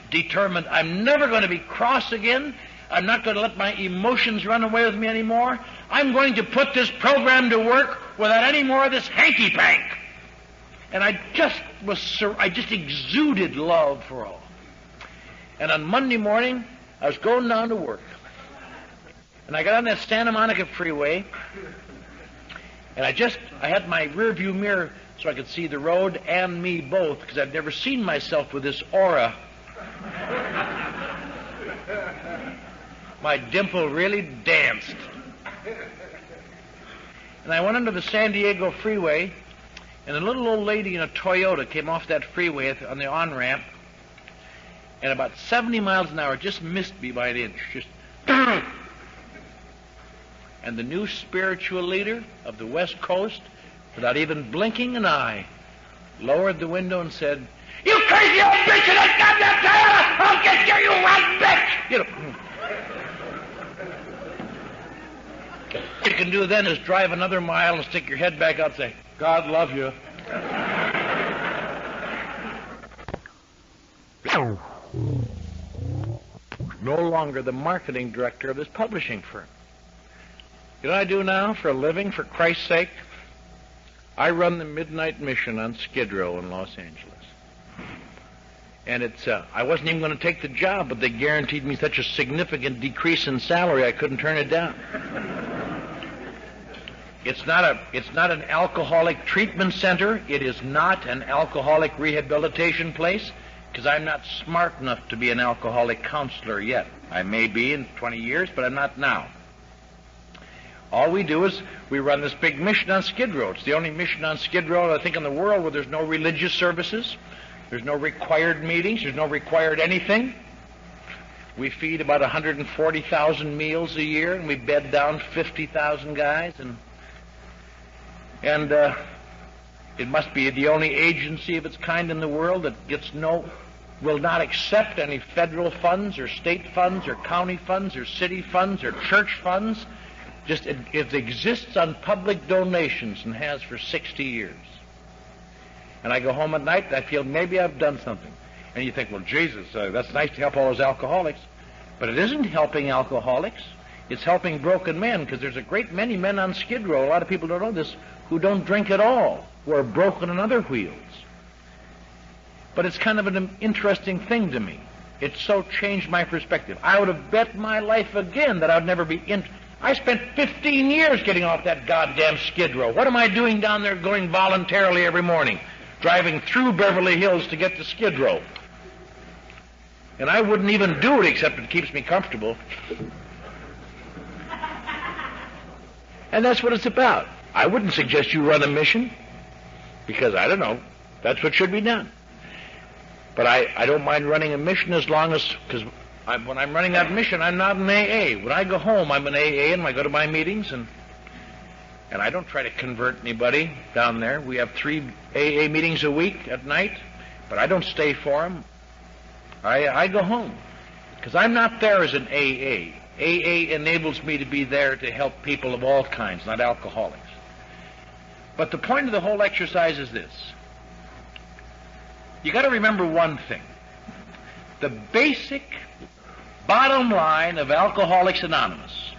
[SPEAKER 2] determined I'm never going to be cross again. I'm not going to let my emotions run away with me anymore. I'm going to put this program to work without any more of this hanky-pank. And I just exuded love for all. And on Monday morning, I was going down to work. And I got on that Santa Monica freeway, and I had my rear view mirror so I could see the road and me both, because I've never seen myself with this aura. My dimple really danced. And I went under the San Diego freeway, and a little old lady in a Toyota came off that freeway on the on-ramp, and about 70 miles an hour, just missed me by an inch. Just and the new spiritual leader of the West Coast, without even blinking an eye, lowered the window and said, "You crazy old bitch in that goddamn Toyota! I'll get you, you rotten bitch!" You know. What you can do then is drive another mile and stick your head back out and say, "God love you." No longer the marketing director of this publishing firm. You know what I do now for a living, for Christ's sake? I run the Midnight Mission on Skid Row in Los Angeles. And I wasn't even going to take the job, but they guaranteed me such a significant decrease in salary I couldn't turn it down. It's not an alcoholic treatment center. It is not an alcoholic rehabilitation place, because I'm not smart enough to be an alcoholic counselor yet. I may be in 20 years, but I'm not now. All we do is we run this big mission on Skid Row. It's the only mission on Skid Row, I think, in the world where there's no religious services, there's no required meetings, there's no required anything. We feed about 140,000 meals a year, and we bed down 50,000 guys, and it must be the only agency of its kind in the world that will not accept any federal funds or state funds or county funds or city funds or church funds. Just it exists on public donations and has for 60 years. And I go home at night and I feel maybe I've done something. And you think, well, Jesus, that's nice to help all those alcoholics. But it isn't helping alcoholics. It's helping broken men, because there's a great many men on Skid Row, a lot of people don't know this, who don't drink at all, who are broken on other wheels. But it's kind of an interesting thing to me. It so changed my perspective. I would have bet my life again that I'd never be in. I spent 15 years getting off that goddamn Skid Row. What am I doing down there going voluntarily every morning? Driving through Beverly Hills to get to Skid Row. And I wouldn't even do it except it keeps me comfortable. And that's what it's about. I wouldn't suggest you run a mission, because I don't know, that's what should be done. But I don't mind running a mission as long as, because when I'm running that mission, I'm not in AA. When I go home, I'm in AA, and I go to my meetings, and I don't try to convert anybody down there. We have 3 AA meetings a week at night, but I don't stay for them. I go home, because I'm not there as an AA. AA enables me to be there to help people of all kinds, not alcoholics. But the point of the whole exercise is this. You got to remember one thing. The basic bottom line of Alcoholics Anonymous,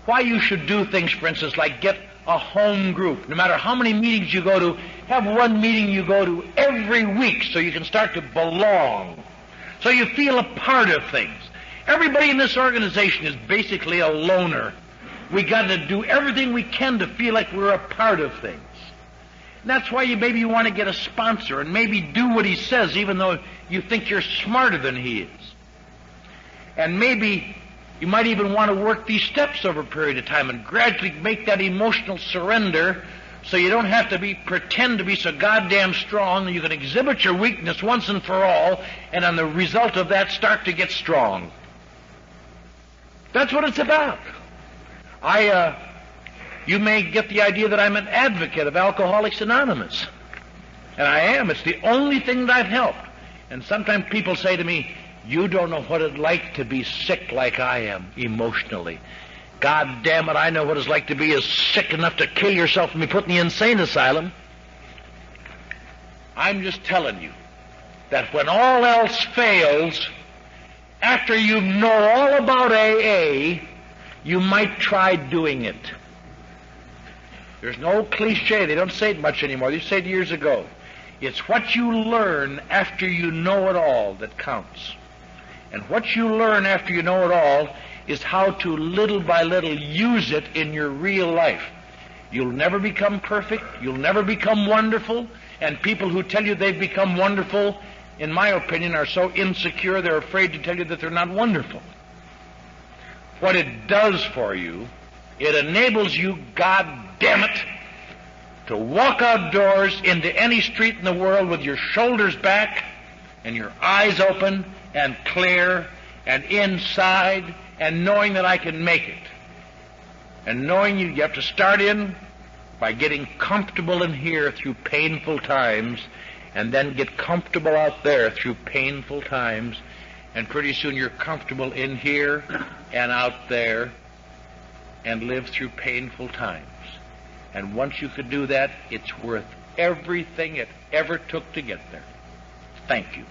[SPEAKER 2] why you should do things, for instance, like get a home group. No matter how many meetings you go to, have one meeting you go to every week so you can start to belong, so you feel a part of things. Everybody in this organization is basically a loner. We got to do everything we can to feel like we're a part of things. And that's why maybe you want to get a sponsor and maybe do what he says, even though you think you're smarter than he is. And maybe you might even want to work these steps over a period of time and gradually make that emotional surrender, so you don't have to pretend to be so goddamn strong, and you can exhibit your weakness once and for all, and on the result of that start to get strong. That's what it's about. You may get the idea that I'm an advocate of Alcoholics Anonymous. And I am. It's the only thing that I've helped. And sometimes people say to me, you don't know what it's like to be sick like I am emotionally. God damn it, I know what it's like to be as sick enough to kill yourself and be put in the insane asylum. I'm just telling you that when all else fails, after you know all about AA, you might try doing it. There's no cliche. They don't say it much anymore. They said it years ago. It's what you learn after you know it all that counts. And what you learn after you know it all is how to little by little use it in your real life. You'll never become perfect. You'll never become wonderful. And people who tell you they've become wonderful, in my opinion, are so insecure they're afraid to tell you that they're not wonderful. What it does for you, it enables you, God damn it, to walk outdoors into any street in the world with your shoulders back and your eyes open and clear and inside, and knowing that I can make it. And knowing you have to start in by getting comfortable in here through painful times, and then get comfortable out there through painful times, and pretty soon you're comfortable in here and out there and live through painful times. And once you could do that, it's worth everything it ever took to get there. Thank you.